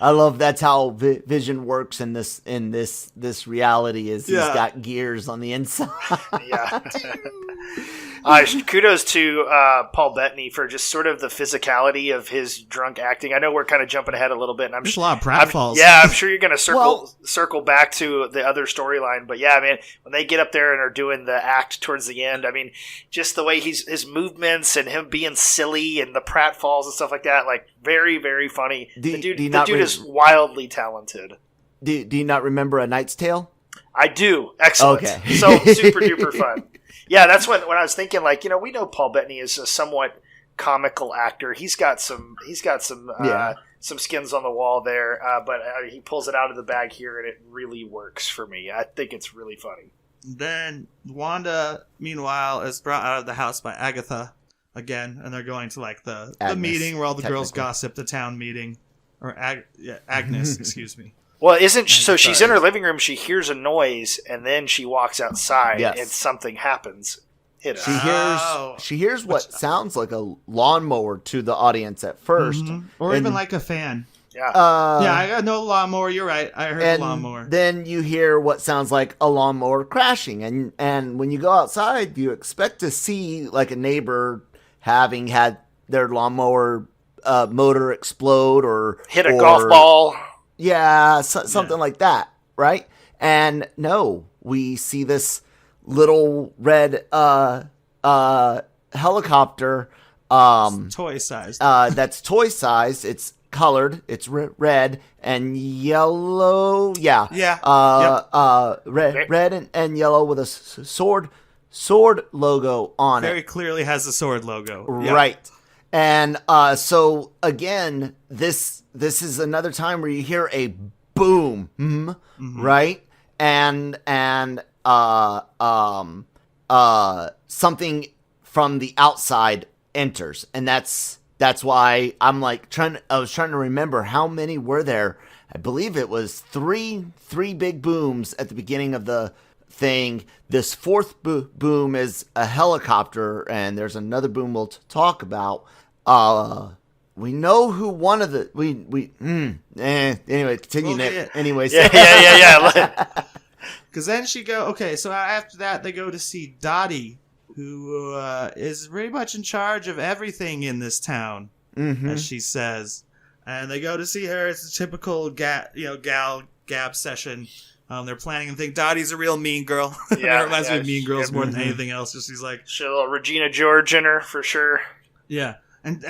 I love that's how Vision works in this reality is he's got gears on the inside. Yeah. Kudos to Paul Bettany for just sort of the physicality of his drunk acting. I know we're kind of jumping ahead a little bit, and There's a lot of pratfalls. Yeah, I'm sure you're going to circle back to the other storyline. But yeah, I mean, when they get up there and are doing the act towards the end, I mean, just the way his movements and him being silly and the pratfalls and stuff like that, like very, very funny. The dude is wildly talented. Do you not remember A Knight's Tale? I do. Excellent. Okay. So super duper fun. Yeah, that's when I was thinking, like, you know, we know Paul Bettany is a somewhat comical actor. He's got some skins on the wall there, but he pulls it out of the bag here, and it really works for me. I think it's really funny. Then Wanda, meanwhile, is brought out of the house by Agatha again, and they're going to like the meeting where all the girls gossip, the town meeting, or Agnes, excuse me. Well, she's in her living room, she hears a noise, and then she walks outside, and something happens. She hears what sounds like a lawnmower to the audience at first. Or even like a fan. Yeah. I know lawnmower, you're right. I heard a lawnmower. Then you hear what sounds like a lawnmower crashing, and when you go outside, you expect to see like a neighbor having had their lawnmower motor explode or hit a golf ball. Yeah, something like that, right? And no, we see this little red helicopter. Toy sized. That's toy sized. It's colored. It's red and yellow. Yeah. Red and yellow with a sword logo on Very clearly has the sword logo. Right. Yep. And so again, this is another time where you hear a boom, right? And something from the outside enters, and that's why I'm like I was trying to remember how many were there. I believe it was three big booms at the beginning of the thing. This fourth boom is a helicopter, and there's another boom we'll talk about. We know who one of the anyway, continue it. Anyways. Yeah. Because then so after that they go to see Dottie, who is very much in charge of everything in this town, as she says. And they go to see her. It's a typical gal gab session. They're planning and think Dottie's a real mean girl. Yeah, it reminds me of Mean Girls more than anything else. Just she's like, she's a little Regina George in her for sure. Yeah, and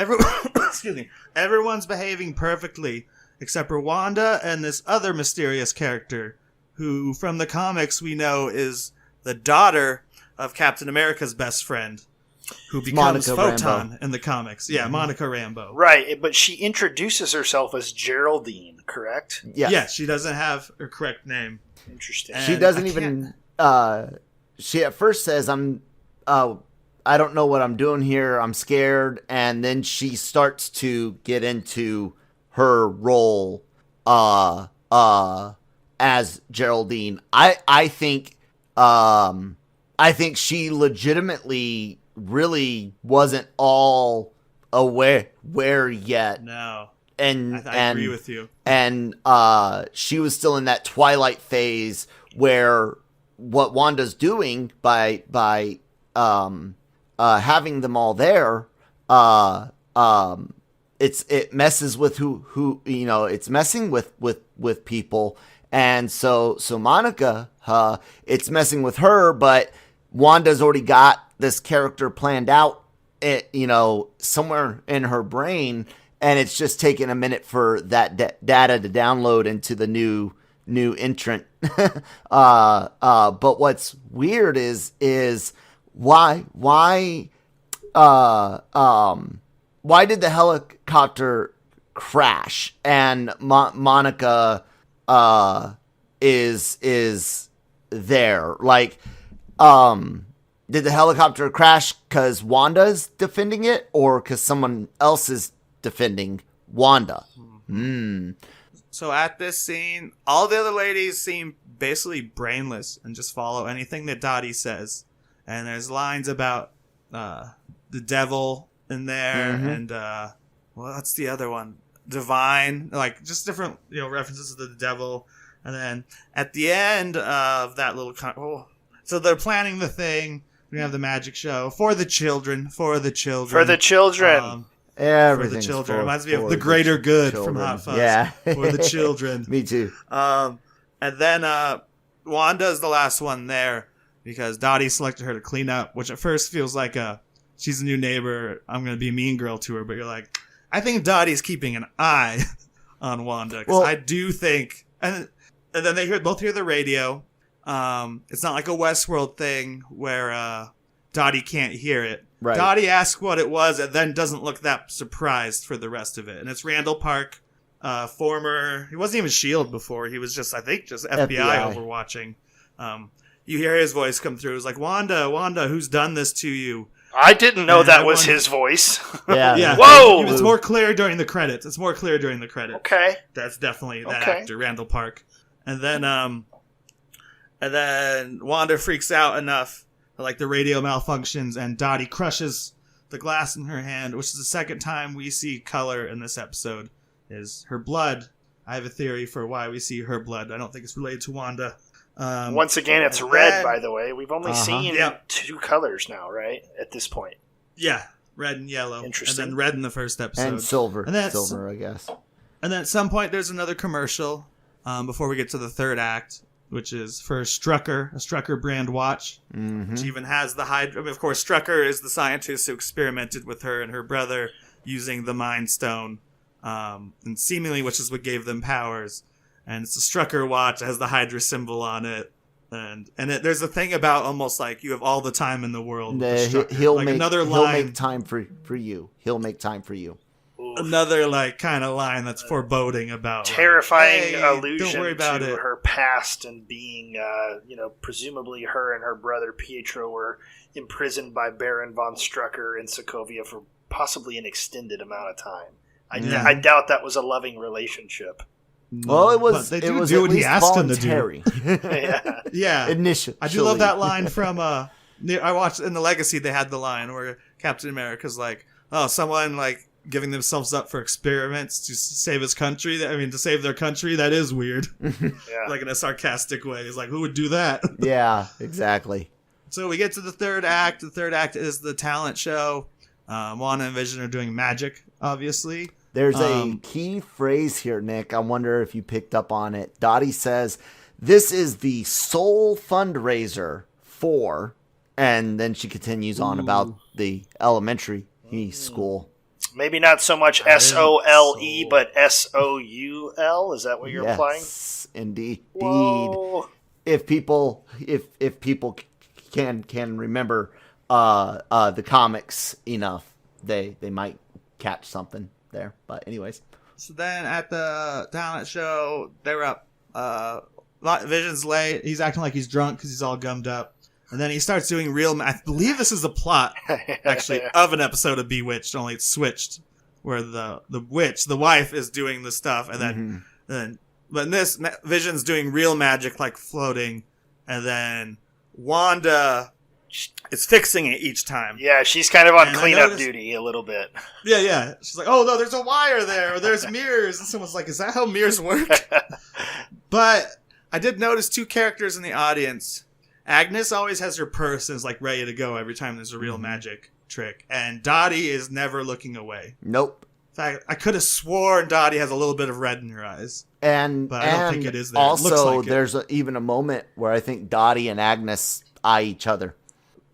everyone's behaving perfectly except for Wanda and this other mysterious character, who from the comics we know is the daughter of Captain America's best friend, who becomes Monica Photon Rambeau. In the comics. Yeah, Monica Rambeau. Right, but she introduces herself as Geraldine, correct? Yes. Yeah, she doesn't have her correct name. Interesting. She doesn't even. She at first says, "I'm. I don't know what I'm doing here. I'm scared," and then she starts to get into her role, as Geraldine. I think she legitimately really wasn't all aware yet. No. And I agree with you. And she was still in that twilight phase where what Wanda's doing by having them all there, it messes with who it's messing with people, and so Monica, it's messing with her, but Wanda's already got this character planned out, somewhere in her brain, and it's just taking a minute for that data to download into the new entrant. But what's weird is why did the helicopter crash and Monica is there? Like, did the helicopter crash because Wanda's defending it, or because someone else is defending Wanda? So at this scene, all the other ladies seem basically brainless and just follow anything that Dottie says. And there's lines about the devil in there, and what's the other one? Divine, like just different references to the devil. And then at the end of that little, so they're planning the thing. We're gonna have the magic show for the children. Everything's Reminds me of the greater good from Hot Fuzz. Yeah. For the children. Me too. And then Wanda's the last one there because Dottie selected her to clean up, which at first feels like she's a new neighbor. I'm going to be a mean girl to her. But you're like, I think Dottie's keeping an eye on Wanda. Because I do think... And then they both hear the radio. It's not like a Westworld thing where Dottie can't hear it. Right. Dottie asks what it was and then doesn't look that surprised for the rest of it. And it's Randall Park, he wasn't even S.H.I.E.L.D. before. He was just FBI overwatching. You hear his voice come through. It's like, Wanda, who's done this to you? I didn't know that was his voice. Yeah. Whoa! It's more clear during the credits. Okay. That's definitely that actor, Randall Park. And then Wanda freaks out enough that, like, the radio malfunctions and Dottie crushes the glass in her hand, which is the second time we see color in this episode, is her blood. I have a theory for why we see her blood. I don't think it's related to Wanda. Once again, it's red, by the way. We've only seen two colors now, right? At this point. Yeah, red and yellow. Interesting. And then red in the first episode. And silver. And silver, I guess. And then at some point, there's another commercial before we get to the third act, which is for Strucker, a Strucker brand watch, which even has the Hydra. I mean, of course, Strucker is the scientist who experimented with her and her brother using the Mind Stone, and seemingly, which is what gave them powers. And it's a Strucker watch. It has the Hydra symbol on it. And there's a thing about almost like you have all the time in the world. He'll make time for you. He'll make time for you. Another like kind of line that's foreboding about terrifying like, allusion don't worry about to it. Her past and being, presumably her and her brother Pietro were imprisoned by Baron von Strucker in Sokovia for possibly an extended amount of time. I doubt that was a loving relationship. Well, it was. But they it was do at what he least asked them to voluntary. Yeah. Initially, I do love that line from. I watched in the Legacy. They had the line where Captain America's like, "Oh, someone like giving themselves up for experiments to save his country. I mean, to save their country. That is weird." Like in a sarcastic way. He's like, "Who would do that?" Yeah, exactly. So we get to the third act. The third act is the talent show. Wanda and Vision are doing magic, obviously. There's a key phrase here, Nick. I wonder if you picked up on it. Dottie says, "This is the sole fundraiser for," and then she continues on about the elementary school. Maybe not so much SOLE, but SOUL. Is that what you're implying? Yes, indeed. Whoa. If people can remember the comics enough, they might catch something there. But anyways, so then at the talent show, they're up. Vision's late. He's acting like he's drunk because he's all gummed up, and then he starts doing I believe this is the plot actually of an episode of Bewitched, only it's switched, where the witch, the wife, is doing the stuff, and but in this, Vision's doing real magic, like floating, and then Wanda is fixing it each time. Yeah, she's kind of on cleanup duty a little bit. Yeah. She's like, "Oh no, there's a wire there, or there's mirrors," and someone's like, "Is that how mirrors work?" But I did notice two characters in the audience. Agnes always has her purse and is like ready to go every time there's a real magic trick, and Dottie is never looking away. Nope. In fact, I could have sworn Dottie has a little bit of red in her eyes, but I don't think it is there. Also, it looks like there's even a moment where I think Dottie and Agnes eye each other.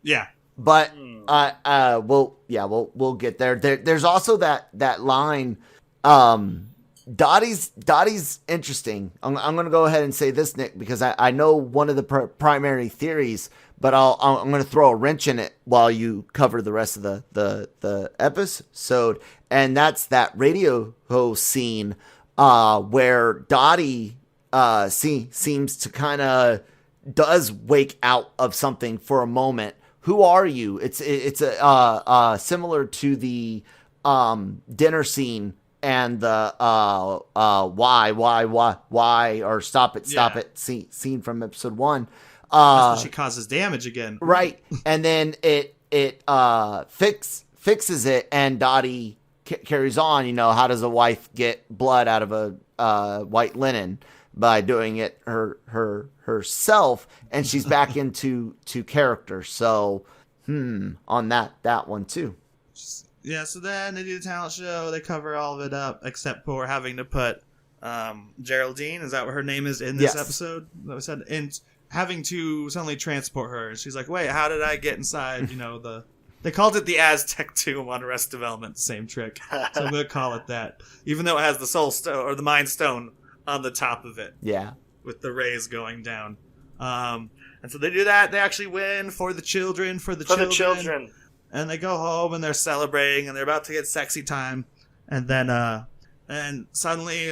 Yeah. But we'll get there. There's also that line. Dottie's interesting. I'm going to go ahead and say this, Nick, because I know one of the primary theories, but I'm going to throw a wrench in it while you cover the rest of the episode, and that's that radio host scene where Dottie seems to kind of does wake out of something for a moment. Who are you? It's similar to the dinner scene and the why or stop it scene from episode 1. That's when she causes damage again, right? And then it fixes it, and Dottie carries on. How does a wife get blood out of a white linen? By doing it herself, and she's back into character. So, on that one too. Yeah. So then they do the talent show. They cover all of it up, except for having to put Geraldine. Is that what her name is in this episode? That was said, and having to suddenly transport her. And she's like, "Wait, how did I get inside?" They called it the Aztec tomb on Arrested Development. Same trick. So I'm gonna call it that, even though it has the Soul Stone or the Mind Stone on the top of it. Yeah. With the rays going down. And so they do that. They actually win for the children. And they go home and they're celebrating and they're about to get sexy time. And then, and suddenly,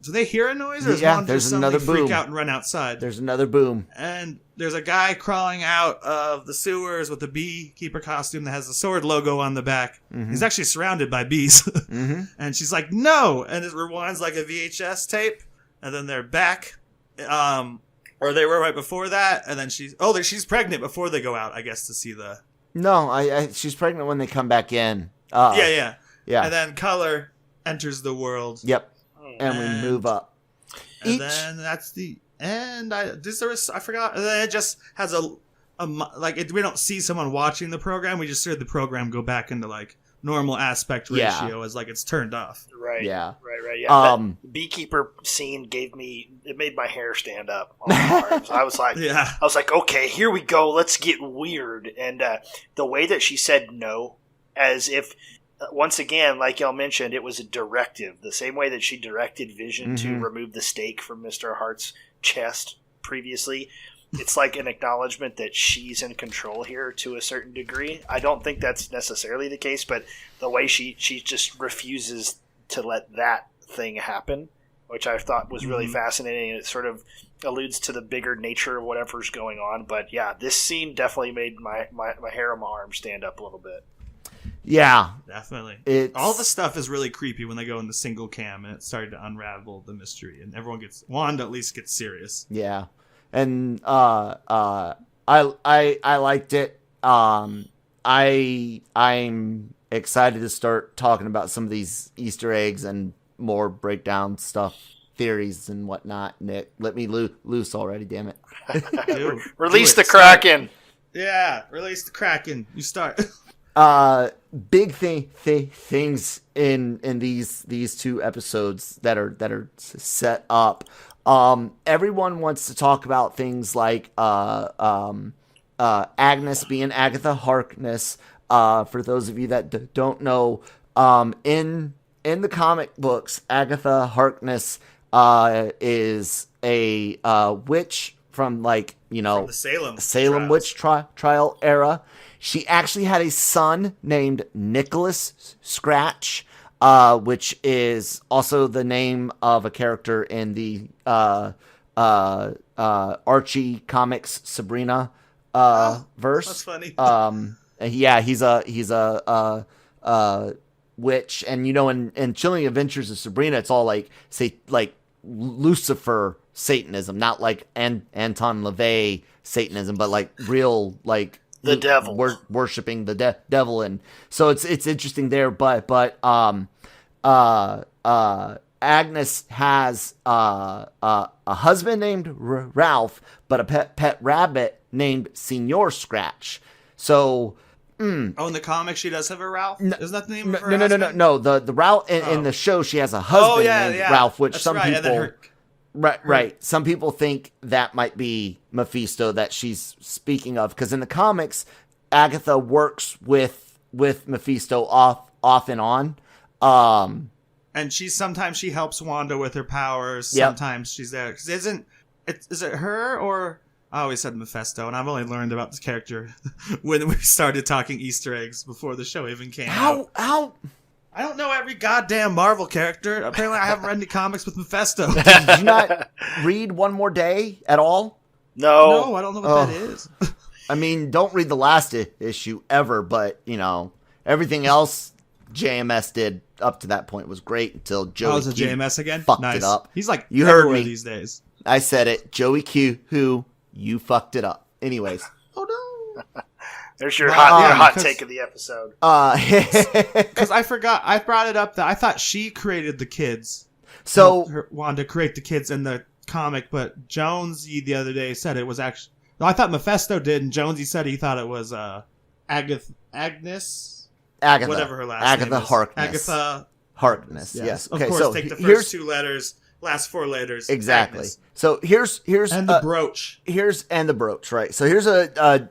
do they hear a noise? Or there's another boom. Freak out and run outside. There's another boom. And there's a guy crawling out of the sewers with a beekeeper costume that has the sword logo on the back. Mm-hmm. He's actually surrounded by bees. Mm-hmm. And she's like, no! And it rewinds like a VHS tape. And then they're back. Or they were right before that. And then she's pregnant before they go out, I guess, to see the... No, she's pregnant when they come back in. Yeah. And then Color enters the world. Yep. And we move up. And then that's the end. I forgot. And then it just has we don't see someone watching the program. We just hear the program go back into normal aspect ratio as it's turned off. Right. Yeah. Right. Yeah. That beekeeper scene made my hair stand up on my arms. I was like, okay, here we go. Let's get weird. And the way that she said no, as if. Once again, like y'all mentioned, it was a directive. The same way that she directed Vision to remove the stake from Mr. Hart's chest previously. It's like an acknowledgement that she's in control here to a certain degree. I don't think that's necessarily the case, but the way she just refuses to let that thing happen, which I thought was really fascinating. And it sort of alludes to the bigger nature of whatever's going on. But yeah, this scene definitely made my hair on my arm stand up a little bit. Yeah, definitely. All the stuff is really creepy when they go into single cam, and it started to unravel the mystery, and Wanda at least gets serious. Yeah, and I liked it. I'm excited to start talking about some of these Easter eggs and more breakdown stuff, theories and whatnot. Nick, let me loose already, damn it! Release the Kraken. Yeah, release the Kraken. You start. Big things in these two episodes that are set up. Everyone wants to talk about things like Agnes being Agatha Harkness. For those of you that don't know, in the comic books, Agatha Harkness is a witch from from the Salem witch trial era. She actually had a son named Nicholas Scratch, which is also the name of a character in the Archie Comics Sabrina verse. That's funny. Yeah, he's a witch, and in Chilling Adventures of Sabrina, it's all like Lucifer Satanism, not like Anton LaVey Satanism, but real the devil worshipping the devil, and so it's interesting there. But Agnes has a husband named Ralph, but a pet rabbit named Senor Scratch. So. In the comic, she does have a Ralph? Isn't that the name of her husband? No. The Ralph in the show, she has a husband named Ralph, which some people... Right. Some people think that might be Mephisto that she's speaking of, because in the comics, Agatha works with Mephisto off and on. And sometimes she helps Wanda with her powers. Yep. Sometimes she's there. 'Cause is it her or I always said Mephisto, and I've only learned about this character when we started talking Easter eggs before the show even came out. How? I don't know every goddamn Marvel character. Apparently, I haven't read any comics with Mephisto. Did you not read One More Day at all? No. No, I don't know what that is. I mean, don't read the last issue ever, but, everything else JMS did up to that point was great until Joey Oh, it's a Q JMS again? fucked Nice. it up. He's like You heard everywhere me. these days. I said it. Joey Q, you fucked it up. Anyways. Oh, no. There's your hot because- take of the episode. Because I forgot. I brought it up that I thought she created the kids. So, Wanda create the kids in the comic, but Jonesy the other day said it was actually... No, I thought Mephisto did, and Jonesy said he thought it was Agnes... Agatha. Whatever her last Agatha name is. Harkness. Agatha... Harkness, yes. Of Okay, course, so take the here's first two letters, last four letters. exactly. Agnes. So here's And the brooch. and the brooch, right? So here's a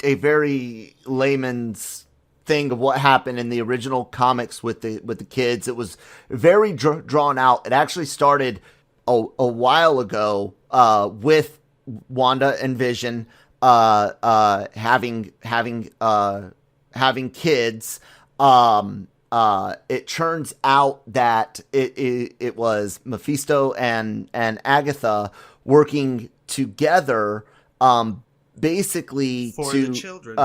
very layman's thing of what happened in the original comics with the kids. It was very drawn out. It actually started a while ago with Wanda and Vision having kids. It turns out that it was Mephisto and Agatha working together, basically For to the children.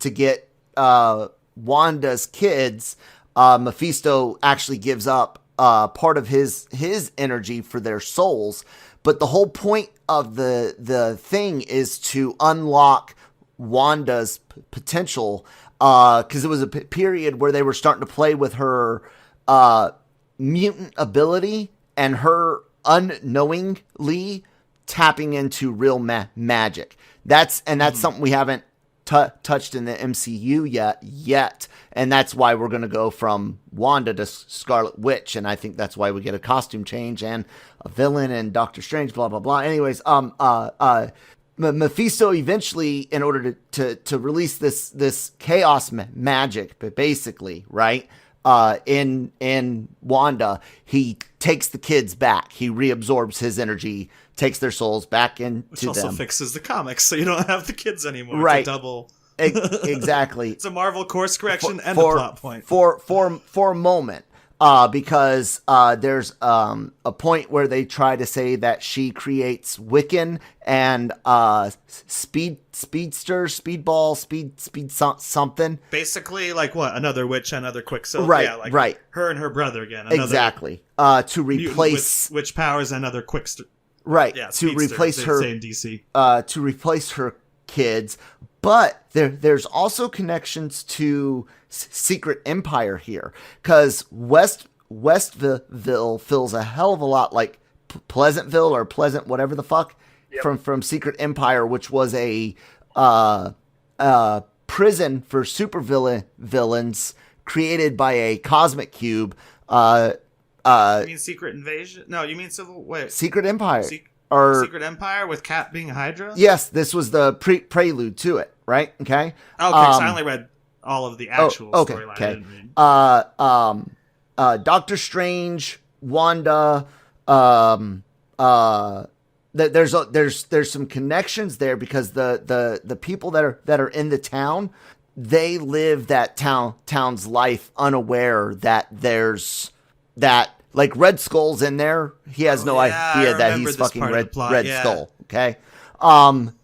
To get Wanda's kids. Mephisto actually gives up part of his energy for their souls, but the whole point of the thing is to unlock Wanda's potential. Because it was a period where they were starting to play with her mutant ability and her unknowingly tapping into real magic. That's something we haven't touched in the MCU yet, and that's why we're going to go from Wanda to Scarlet Witch, and I think that's why we get a costume change and a villain and Doctor Strange, blah blah blah. Anyways, Mephisto eventually, in order to release this chaos magic, but basically, right, in Wanda, he takes the kids back. He reabsorbs his energy, takes their souls back into Which also them. fixes the comics, so you don't have the kids anymore. Right. It's a double. Exactly. It's a Marvel course correction and a plot point. For a moment. Because there's a point where they try to say that she creates Wiccan and speedster, speedball, speed something. Basically, like what? Another witch, another Quicksilver. Right, Yeah, like right. her and her brother again. Another Exactly. To mutant replace with witch powers, another Quickster. right Yeah, to speedster, replace they her say in DC. to replace her kids. But there's also connections to Secret Empire here, because Westville feels a hell of a lot like Pleasantville or Pleasant, whatever the fuck, from Secret Empire, which was a prison for villains created by a cosmic cube. You mean Secret Invasion? No, you mean Civil... Wait. Secret Empire. Or Secret Empire with Cap being Hydra? Yes, this was the prelude to it, right? Okay. Okay, so I only read all of the actual storyline. Okay. I didn't read. Doctor Strange, Wanda, there's some connections there, because the people that are in the town, they live that town's life unaware that there's that, like, Red Skull's in there. He has no idea that he's fucking Red Skull. Okay.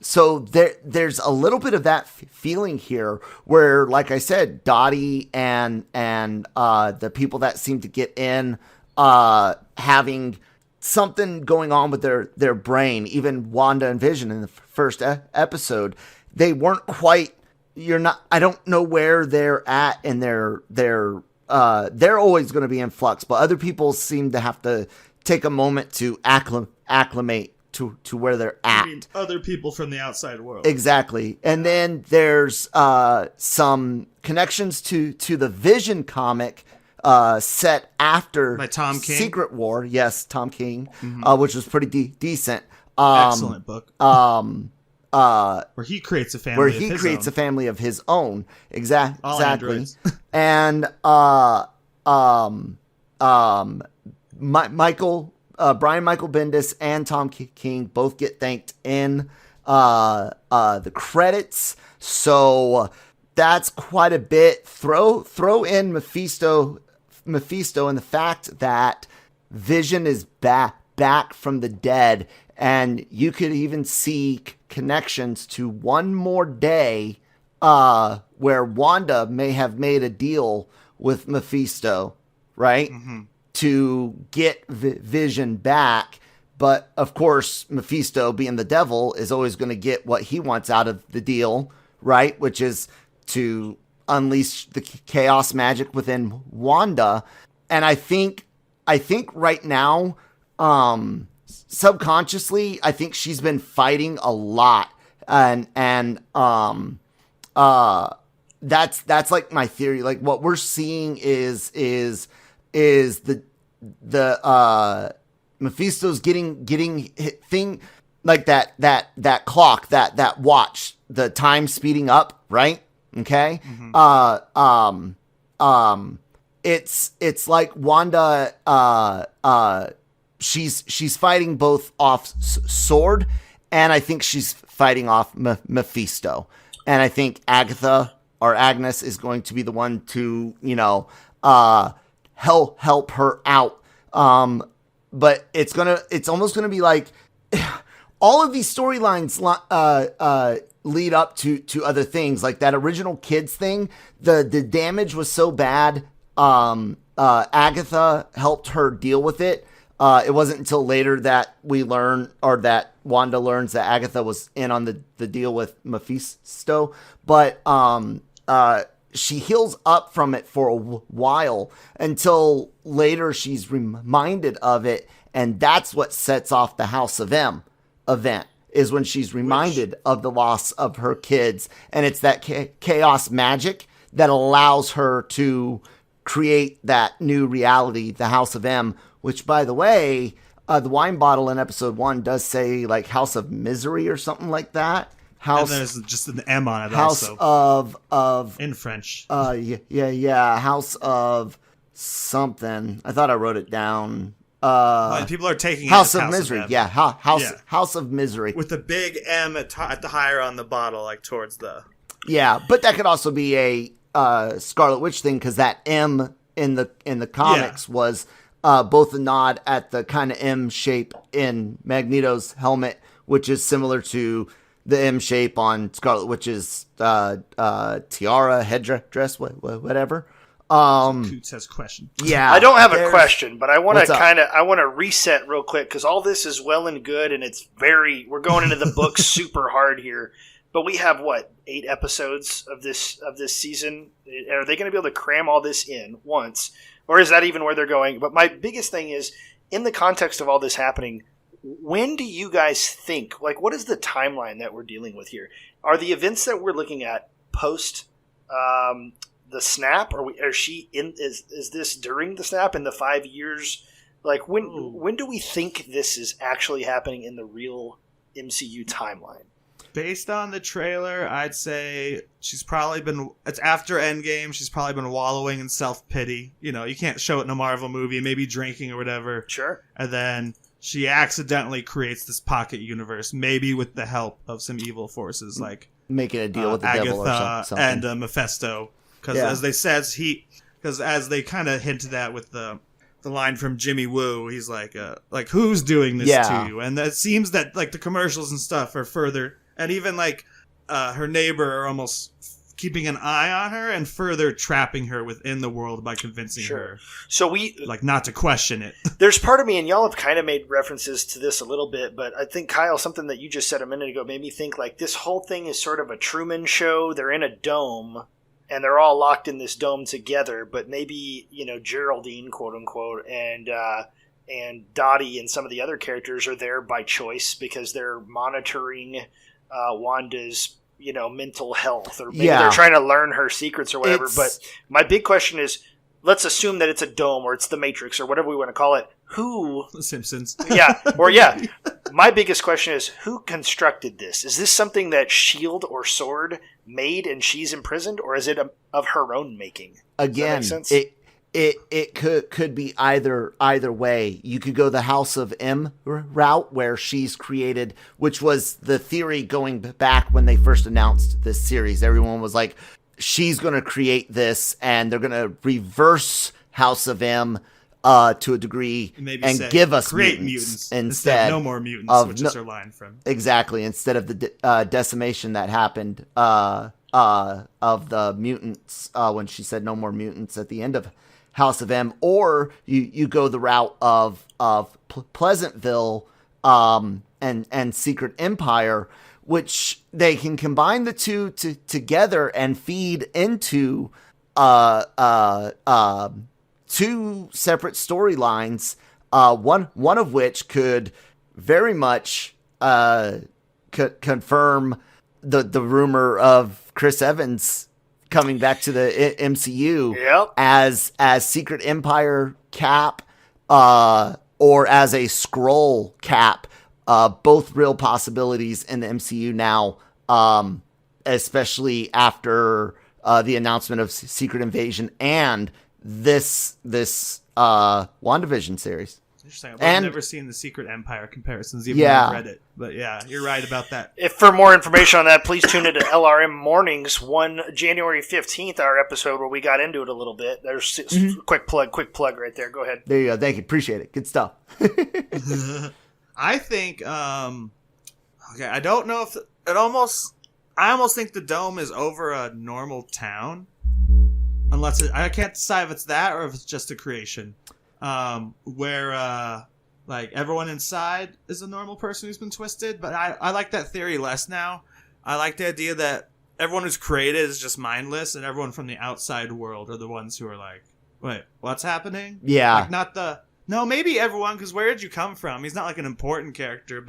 So there's a little bit of that feeling here where, like I said, Dottie and the people that seem to get in, having something going on with their brain. Even Wanda and Vision in the first episode, they weren't quite, I don't know where they're at, and they're always going to be in flux, but other people seem to have to take a moment to acclimate to where they're at. I mean, other people from the outside world. Exactly. And then there's some connections to the Vision comic set after By Tom King? Secret War. Yes, Tom King, which was pretty decent. Excellent book. where he creates a family. A family of his own. Exactly. All androids. And Brian Michael Bendis and Tom King both get thanked in the credits. So that's quite a bit. Throw in Mephisto and the fact that Vision is back from the dead, and you could even see connections to One More Day, where Wanda may have made a deal with Mephisto, right? Mm-hmm. To get Vision back. But of course, Mephisto, being the devil, is always going to get what he wants out of the deal, right? Which is to unleash the chaos magic within Wanda. And I think right now, subconsciously, I think she's been fighting a lot. And that's like my theory. Like, what we're seeing is the Mephisto's getting hit thing, like that clock, that watch, the time speeding up, right? Okay. Mm-hmm. It's like Wanda, she's fighting both off Sword, and I think she's fighting off Mephisto. And I think Agatha or Agnes is going to be the one to, help her out. But it's almost gonna be like all of these storylines lead up to other things, like that original kids thing. The damage was so bad. Agatha helped her deal with it. It wasn't until later that we learn, or that Wanda learns, that Agatha was in on the deal with Mephisto. But she heals up from it for a while until later she's reminded of it. And that's what sets off the House of M event, is when she's reminded of the loss of her kids. And it's that chaos magic that allows her to create that new reality, the House of M, which, by the way, the wine bottle in episode 1 does say like House of Misery or something like that. And there's just an M on it House also. of in French. Yeah. House of something. I thought I wrote it down. People are taking House it of as Misery. of Yeah, House of Misery. With the big M at the higher on the bottle, like towards the... Yeah, but that could also be a Scarlet Witch thing, because that M in the comics was both a nod at the kind of M shape in Magneto's helmet, which is similar to the M shape on Scarlet Witch's tiara, headdress, whatever. Coots has a question. Yeah, I don't have a question, but I want to reset real quick, because all this is well and good, and we're going into the book super hard here. But we have 8 episodes of this season. Are they going to be able to cram all this in once, or is that even where they're going? But my biggest thing is, in the context of all this happening, when do you guys think, like, what is the timeline that we're dealing with here? Are the events that we're looking at post the snap? Is this during the snap in the 5 years? Like, when do we think this is actually happening in the real MCU timeline? Based on the trailer, I'd say it's after Endgame. She's probably been wallowing in self-pity. You can't show it in a Marvel movie, maybe drinking or whatever. Sure. And then she accidentally creates this pocket universe, maybe with the help of some evil forces, like making a deal with the Agatha devil or something. and Mephisto. Because as they said, as they kind of hinted at with the line from Jimmy Woo, he's like who's doing this to you? And it seems that like the commercials and stuff are further, and even like her neighbor are almost keeping an eye on her and further trapping her within the world by convincing her. So we not to question it. There's part of me, and y'all have kind of made references to this a little bit, but I think, Kyle, something that you just said a minute ago made me think like this whole thing is sort of a Truman Show. They're in a dome, and they're all locked in this dome together, but maybe, Geraldine, quote unquote, and Dottie and some of the other characters are there by choice because they're monitoring Wanda's mental health, or maybe they're trying to learn her secrets or whatever. But my big question is, let's assume that it's a dome, or it's the Matrix, or whatever we want to call it. who... The Simpsons. Yeah. My biggest question is, who constructed this? Is this something that S.H.I.E.L.D. or S.W.O.R.D. made and she's imprisoned, or is it of her own making? Again, it could be either way. You could go the House of M route, where she's created, which was the theory going back when they first announced this series. Everyone was like, she's going to create this, and they're going to reverse House of M to a degree, and give us mutants instead. No more mutants, which is her line from. Exactly, instead of the decimation that happened of the mutants when she said no more mutants at the end of House of M. Or you go the route of Pleasantville and Secret Empire, which they can combine the two together and feed into two separate storylines, one of which could very much confirm the rumor of Chris Evans coming back to the MCU as Secret Empire Cap, or as a Skrull Cap. Both real possibilities in the MCU now, especially after the announcement of Secret Invasion and this WandaVision series. Interesting. I've never seen the Secret Empire comparisons, even though I read it. But yeah, you're right about that. If for more information on that, please tune into LRMornings, January 15th, our episode where we got into it a little bit. There's quick plug right there. Go ahead. There you go. Thank you. Appreciate it. Good stuff. I think, okay, I don't know if I almost think the dome is over a normal town. Unless I can't decide if it's that or if it's just a creation. Where like everyone inside is a normal person who's been twisted, but I like that theory less now. I like the idea that everyone who's created is just mindless, and everyone from the outside world are the ones who are like, wait, what's happening? Yeah. Like maybe everyone, because where did you come from? He's not like an important character,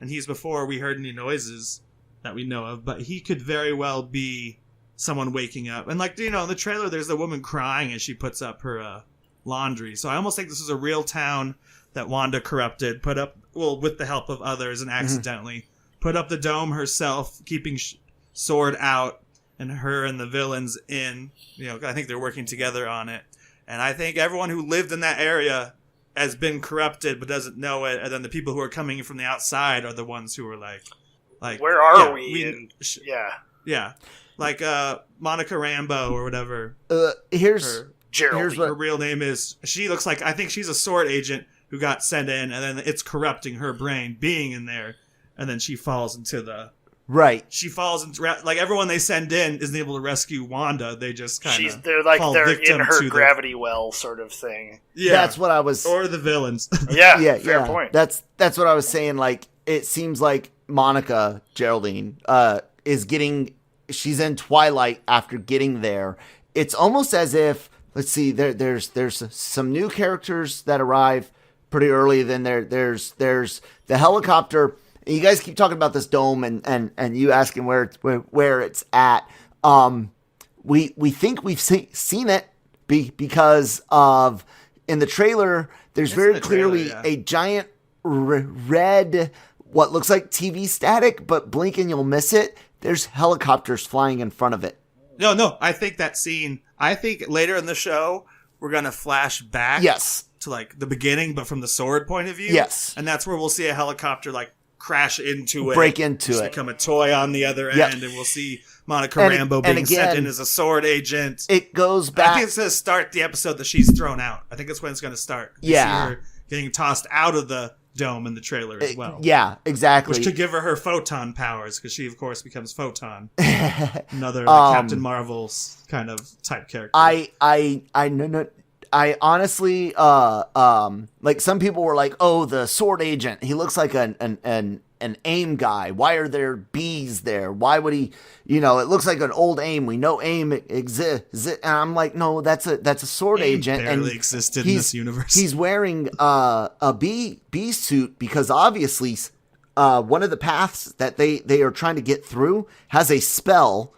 and he's before we heard any noises that we know of, but he could very well be someone waking up. And like, in the trailer, there's the woman crying as she puts up her laundry. So I almost think this is a real town that Wanda corrupted, put up, with the help of others, and accidentally put up the dome herself, keeping S.W.O.R.D. out and her and the villains in. I think they're working together on it. And I think everyone who lived in that area has been corrupted but doesn't know it. And then the people who are coming in from the outside are the ones who are like where are we? Yeah. Like Monica Rambeau or whatever. Here's Gerald. Her real name is. She looks like, I think she's a S.W.O.R.D. agent who got sent in, and then it's corrupting her brain being in there, and then she falls into the. Right. She falls into, like, everyone they send in isn't able to rescue Wanda. They just kind of. They're in her gravity well sort of thing. Yeah. That's what I was. Or the villains. Yeah. Fair point. That's what I was saying. Like, it seems like Monica Geraldine is getting. She's in Twilight after getting there. It's almost as if, let's see, there's some new characters that arrive pretty early. Then there's the helicopter. You guys keep talking about this dome and you asking where it's at. We think we've seen it because of, in the trailer, there's very clearly a giant red, what looks like TV static, but blink and you'll miss it. There's helicopters flying in front of it. No. I think that scene. I think later in the show we're gonna flash back. Yes. To like the beginning, but from the S.W.O.R.D. point of view. Yes. And that's where we'll see a helicopter like crash into it, break into it, become a toy on the other end, and we'll see Monica Rambeau being sent in as a S.W.O.R.D. agent. It goes back. I think it's gonna start the episode that she's thrown out. I think that's when it's gonna start. You see her getting tossed out of the dome in the trailer as well. Yeah, exactly. Which could give her photon powers, because she, of course, becomes Photon. Another Captain Marvel's kind of type character. I honestly, like, some people were like, oh, the S.W.O.R.D. agent, he looks like an AIM guy. Why are there bees there? Why would he, it looks like an old AIM. We know AIM exists. And I'm like, no, that's a S.W.O.R.D. agent. Barely and existed in this universe. He's wearing a bee suit because obviously one of the paths that they are trying to get through has a spell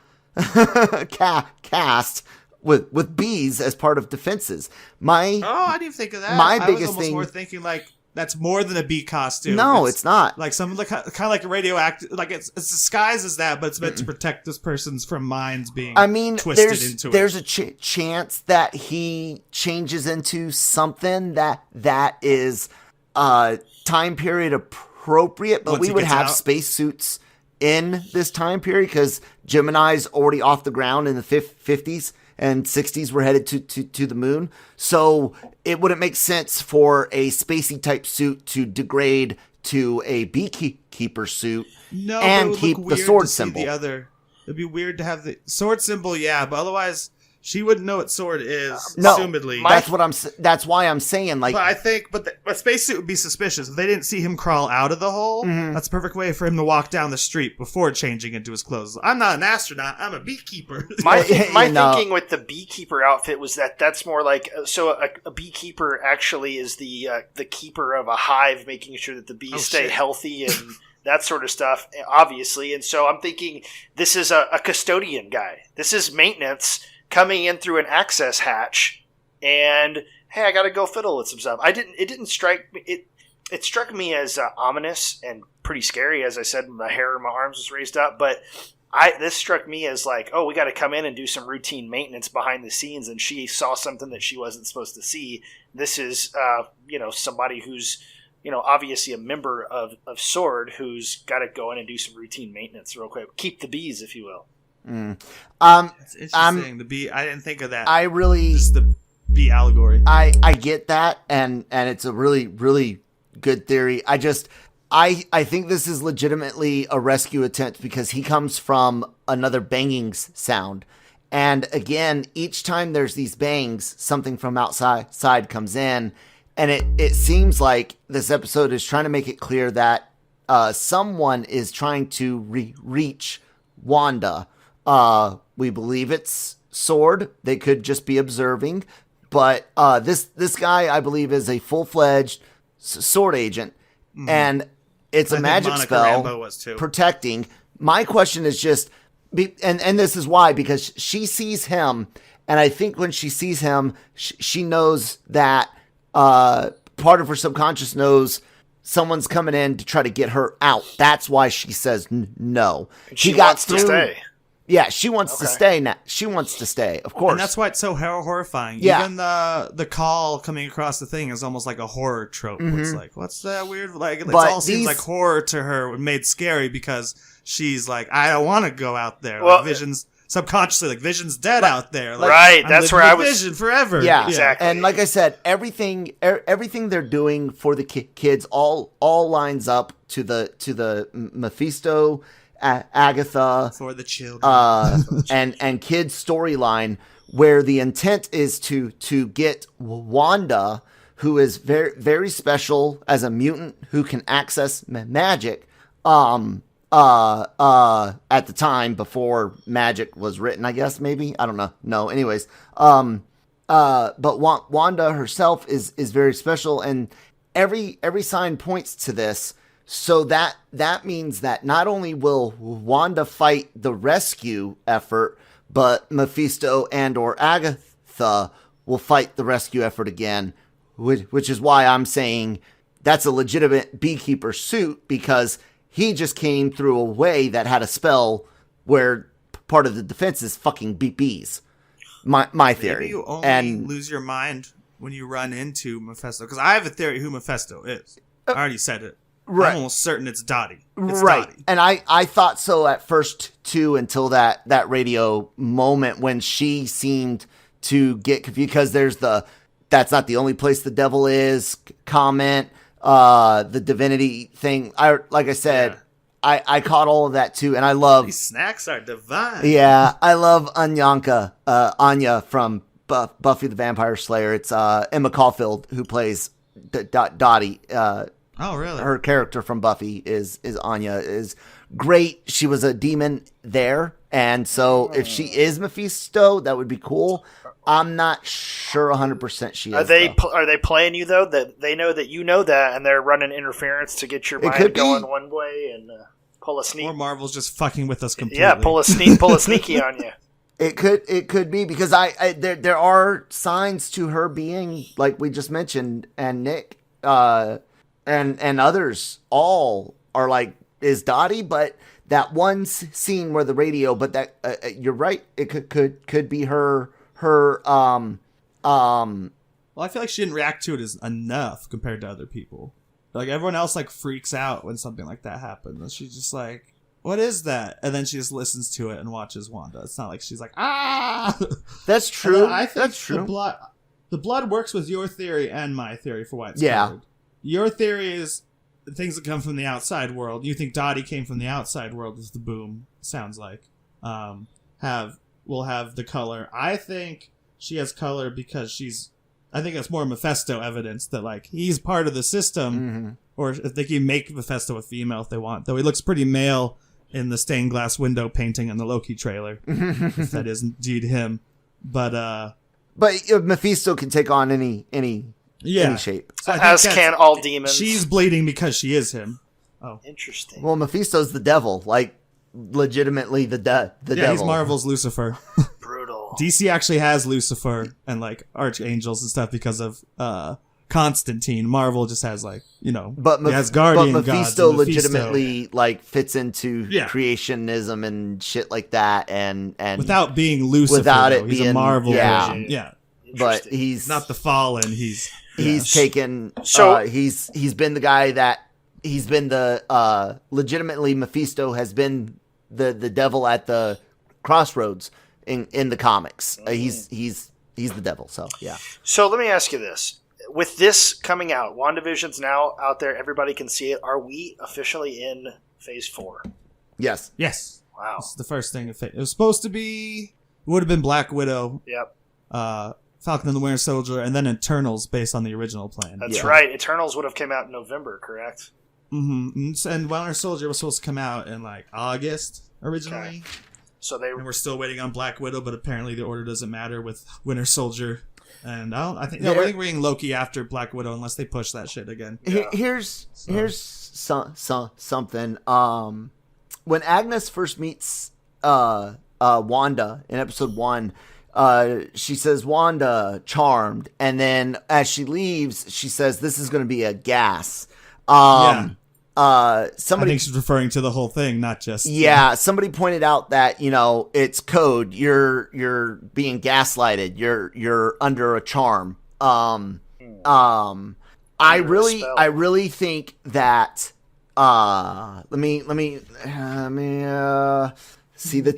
cast with bees as part of defenses. I didn't even think of that. My I biggest was almost thing, more thinking like that's more than a bee costume. No, it's not. Like some kind of like a radioactive, like it's disguised as that, but it's meant to protect this person's from minds being. Twisted into there's a chance that he changes into something that is time period appropriate, but Once we he would gets have out. spacesuits in this time period because Gemini's already off the ground in the 50s and 60s. We're headed to the moon, so it wouldn't make sense for a spacey type suit to degrade to a beekeeper suit and keep the sword symbol. It'd be weird to have the sword symbol, yeah, but otherwise she wouldn't know what sword is. No, assumedly, that's why I'm saying like. But I think, a spacesuit would be suspicious if they didn't see him crawl out of the hole. Mm-hmm. That's a perfect way for him to walk down the street before changing into his clothes. I'm not an astronaut. I'm a beekeeper. My thinking with the beekeeper outfit was that's more like a beekeeper actually is the keeper of a hive, making sure that the bees stay healthy and that sort of stuff, obviously. And so I'm thinking this is a custodian guy. This is maintenance coming in through an access hatch, and hey, I gotta go fiddle with some stuff. It didn't strike me. It struck me as ominous and pretty scary. As I said, the hair in my arms was raised up, but this struck me as like, oh, we got to come in and do some routine maintenance behind the scenes, and she saw something that she wasn't supposed to see. This is somebody who's obviously a member of Sword who's got to go in and do some routine maintenance real quick, keep the bees, if you will. It's interesting. The bee. I didn't think of that. Just the bee allegory. I get that, and it's a really, really good theory. I think this is legitimately a rescue attempt because he comes from another banging sound. And again, each time there's these bangs, something from outside comes in. And it seems like this episode is trying to make it clear that someone is trying to reach Wanda. We believe it's Sword. They could just be observing. But this guy, I believe, is a full-fledged Sword agent. Mm-hmm. And it's a magic Monica spell Rambeau was too. Protecting. My question is just, and this is why, because she sees him, and I think when she sees him, she knows that part of her subconscious knows someone's coming in to try to get her out. That's why she says no. She wants to stay. Yeah, she wants to stay now. She wants to stay, of course. And that's why it's so horrifying. Yeah. Even the call coming across the thing is almost like a horror trope. Mm-hmm. It's like, what's that weird? Like, it all seems like horror to her, made scary because she's like, I don't want to go out there. Well, like Vision's subconsciously, like Vision's dead out there. Like, right, that's where I was. Vision forever. Yeah, exactly. And like I said, everything they're doing for the kids all lines up to the Mephisto, Agatha, for the children, and kids storyline, where the intent is to get Wanda, who is very, very special as a mutant who can access magic. At the time before magic was written, I guess, maybe, I don't know. No, anyways, but Wanda herself is very special, and every sign points to this. So that means that not only will Wanda fight the rescue effort, but Mephisto and or Agatha will fight the rescue effort again, which is why I'm saying that's a legitimate beekeeper suit, because he just came through a way that had a spell where part of the defense is fucking bees. My theory. Maybe you only lose your mind when you run into Mephisto, because I have a theory who Mephisto is. I already said it. Right. I'm almost certain it's Dottie. Right. Dottie. And I thought so at first too, until that radio moment when she seemed to get confused, because there's that's not the only place the devil is comment, the divinity thing. I caught all of that too, and I love these snacks are divine. Yeah, I love Anya from Buffy the Vampire Slayer. It's Emma Caulfield who plays Dottie. Oh, really? Her character from Buffy is Anya, is great. She was a demon there, and so if she is Mephisto, that would be cool. I'm not sure 100% she is. Are they playing you though? That they know that you know that, and they're running interference to get your mind going one way and pull a sneak. Or Marvel's just fucking with us completely. Yeah, pull a sneaky on you. It could be because there are signs to her being, like we just mentioned, and Nick and others all are like, is Dottie, but that one scene where the radio, but that you're right, it could be her. Well, I feel like she didn't react to it as enough compared to other people. Like everyone else like freaks out when something like that happens. And she's just like, what is that? And then she just listens to it and watches Wanda. It's not like she's like, ah. That's true. I think That's true. The blood works with your theory and my theory for why it's Yeah. colored. Your theory is the things that come from the outside world. You think Dottie came from the outside world with the boom, sounds like. Will have the color. I think she has color because I think that's more Mephisto evidence that like he's part of the system. Mm-hmm. Or if they can make Mephisto a female if they want. Though he looks pretty male in the stained glass window painting in the Loki trailer. If that is indeed him. But Mephisto can take on any shape. So As can all demons. She's bleeding because she is him. Oh, Interesting. Well, Mephisto's the devil, like legitimately the devil. he's Marvel's Lucifer. Brutal. DC actually has Lucifer and like archangels and stuff because of Constantine. Marvel just has like, But Asgardian but Mephisto gods. And legitimately like fits into creationism and shit like that, and without being Lucifer, without it he's being a Marvel yeah. version. Yeah, but he's not the Fallen. He's taken. So- he's been the guy that he's been the legitimately Mephisto has been the devil at the crossroads in the comics. He's the devil. So yeah. So let me ask you this. With this coming out, WandaVision's now out there. Everybody can see it. Are we officially in Phase 4? Yes. Wow. This is the first thing. It was supposed to be. It would have been Black Widow. Yep. Falcon and the Winter Soldier, and then Eternals based on the original plan. That's right. Eternals would have come out in November, correct? Mm-hmm. And Winter Soldier was supposed to come out in like August originally. Okay. So And we're still waiting on Black Widow, but apparently the order doesn't matter with Winter Soldier. And I think we're getting Loki after Black Widow unless they push that shit again. Yeah. Here's something. When Agnes first meets Wanda in episode 1, she says, "Wanda, charmed," and then as she leaves, she says, "This is going to be a gas." Somebody, I think she's referring to the whole thing, not just somebody pointed out that it's code. You're being gaslighted. You're under a charm. I really think that. Let me see. The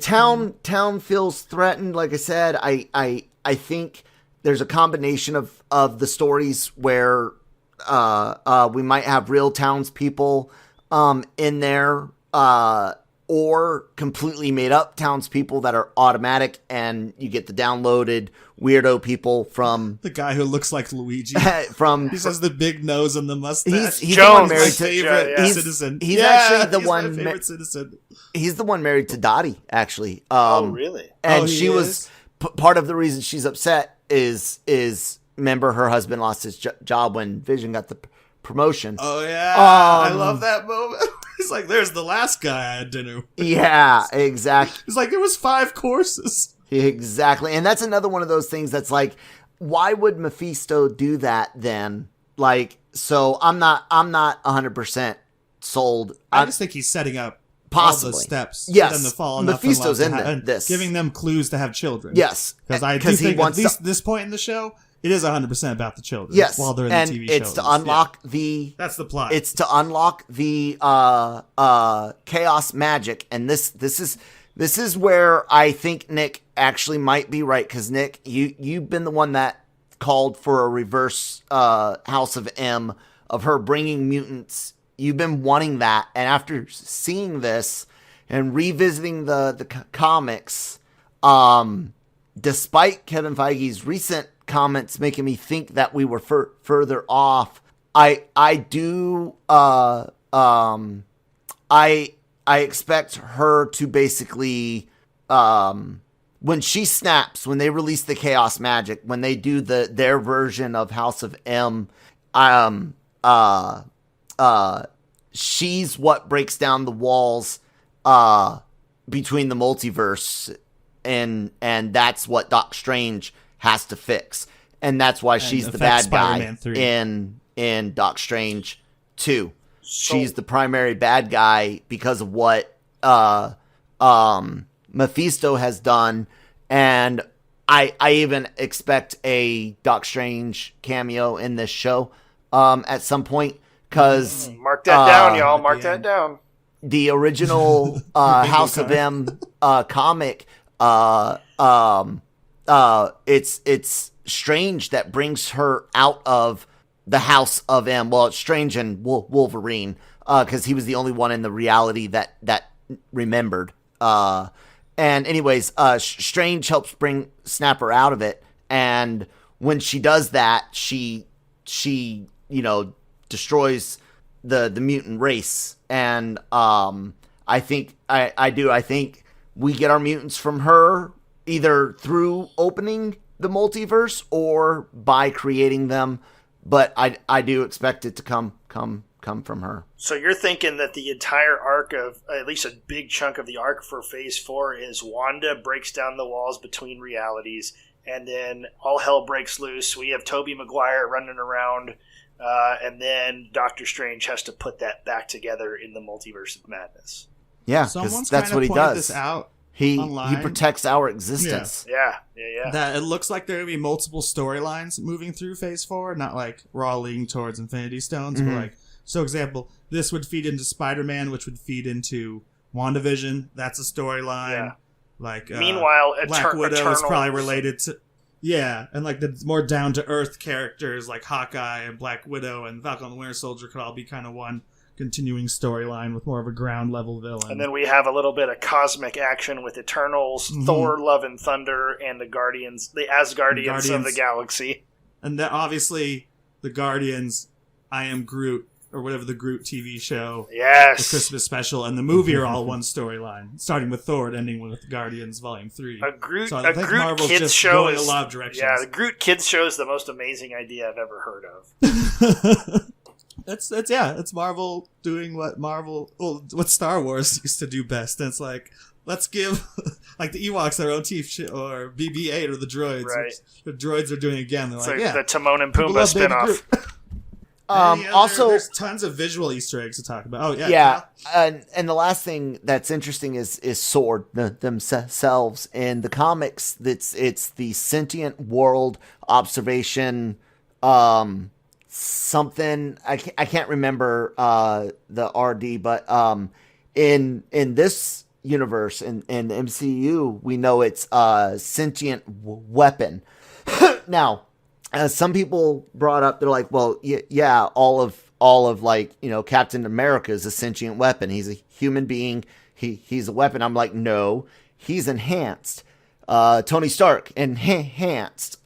town feels threatened. Like I said, I think there's a combination of the stories where we might have real townspeople in there, or completely made up townspeople that are automatic, and you get the downloaded weirdo people from the guy who looks like Luigi. He has the big nose and the mustache. He's Jones, the one married my to favorite citizen. He's actually the he's one. my favorite citizen. He's the one married to Dottie, actually. Oh, really? And he she was part of the reason she's upset is remember her husband lost his job when Vision got the promotion. Oh yeah, I love that moment. He's like, "There's the last guy I had dinner with." Yeah, exactly. It's like there was 5 courses. Exactly, and that's another one of those things that's like, why would Mephisto do that then? Like, so I'm not 100% sold. I just think he's setting up possibly all the steps. Yes, for them to fall Mephisto's in and this, giving them clues to have children. Yes, because I do think at least this point in the show, it is 100% about the children. Yes, while they're in and the TV show. it's to unlock the. That's the plot. It's to unlock the chaos magic, and this is where I think Nick actually might be right, because Nick, you've been the one that called for a reverse House of M of her bringing mutants. You've been wanting that, and after seeing this and revisiting the comics, despite Kevin Feige's recent comments making me think that we were further off, I expect her to basically when she snaps, when they release the chaos magic, when they do their version of House of M, she's what breaks down the walls between the multiverse, and that's what Doc Strange has to fix, and that's why she's the bad Spider-Man guy 3. in Doc Strange 2. She's the primary bad guy because of what Mephisto has done, and I even expect a Doc Strange cameo in this show at some point, because mark that down, y'all. Mark that down. The original House of M comic, it's Strange that brings her out of the House of M. Well, it's Strange and Wolverine, because he was the only one in the reality that remembered. And anyways, Strange helps bring Snapper out of it, and when she does that, she destroys the mutant race. And I think we get our mutants from her either through opening the multiverse or by creating them, but I do expect it to come from her. So you're thinking that the entire arc of, at least a big chunk of the arc for Phase 4, is Wanda breaks down the walls between realities, and then all hell breaks loose. We have Tobey Maguire running around, and then Doctor Strange has to put that back together in the Multiverse of Madness. Yeah, because that's what he does. This out he online. protects our existence. Yeah. That it looks like there will be multiple storylines moving through Phase 4, not like we're all leading towards Infinity Stones, but like, so example, this would feed into Spider-Man, which would feed into WandaVision. That's a storyline. Yeah. Like, Meanwhile, Black Widow Eternals is probably related to, and like the more down to earth characters like Hawkeye and Black Widow and Falcon and the Winter Soldier could all be kind of one continuing storyline with more of a ground level villain. And then we have a little bit of cosmic action with Eternals, Thor, Love and Thunder, and the Asgardians of the Galaxy. And then obviously the Guardians, I Am Groot, or whatever the Groot TV show, yes, the Christmas special, and the movie are all one storyline, starting with Thor and ending with Guardians Volume 3. A Groot Marvel's kids just show going is a lot of directions. Yeah, the Groot kids show is the most amazing idea I've ever heard of. It's Marvel doing what Star Wars used to do best. And it's like, let's give like the Ewoks their own TV or BB-8 or the droids. Right. The droids are doing again. They're like, the Timon and Pumbaa spinoff. Also, there's tons of visual Easter eggs to talk about. Oh yeah. And the last thing that's interesting is Sword themselves in the comics. It's the sentient world observation. Something I can't remember the RD, but in this universe in the MCU, we know it's a sentient weapon. Now, some people brought up, they're like, well, yeah, all of like, Captain America is a sentient weapon. He's a human being. He's a weapon. I'm like, no, he's enhanced. Tony Stark enhanced.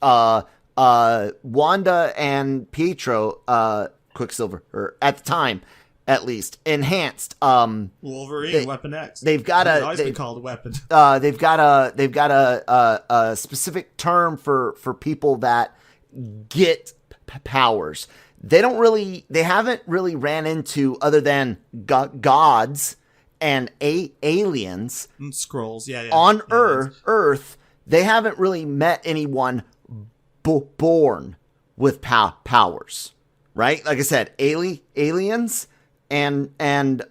Wanda and Pietro, Quicksilver, or at the time, at least, enhanced. Wolverine, Weapon X. They've got been called a weapon. They've got a specific term for people that get powers. They haven't really ran into, other than gods and aliens, Skrulls, on Earth. They haven't really met anyone born with powers, right? Like I said, aliens and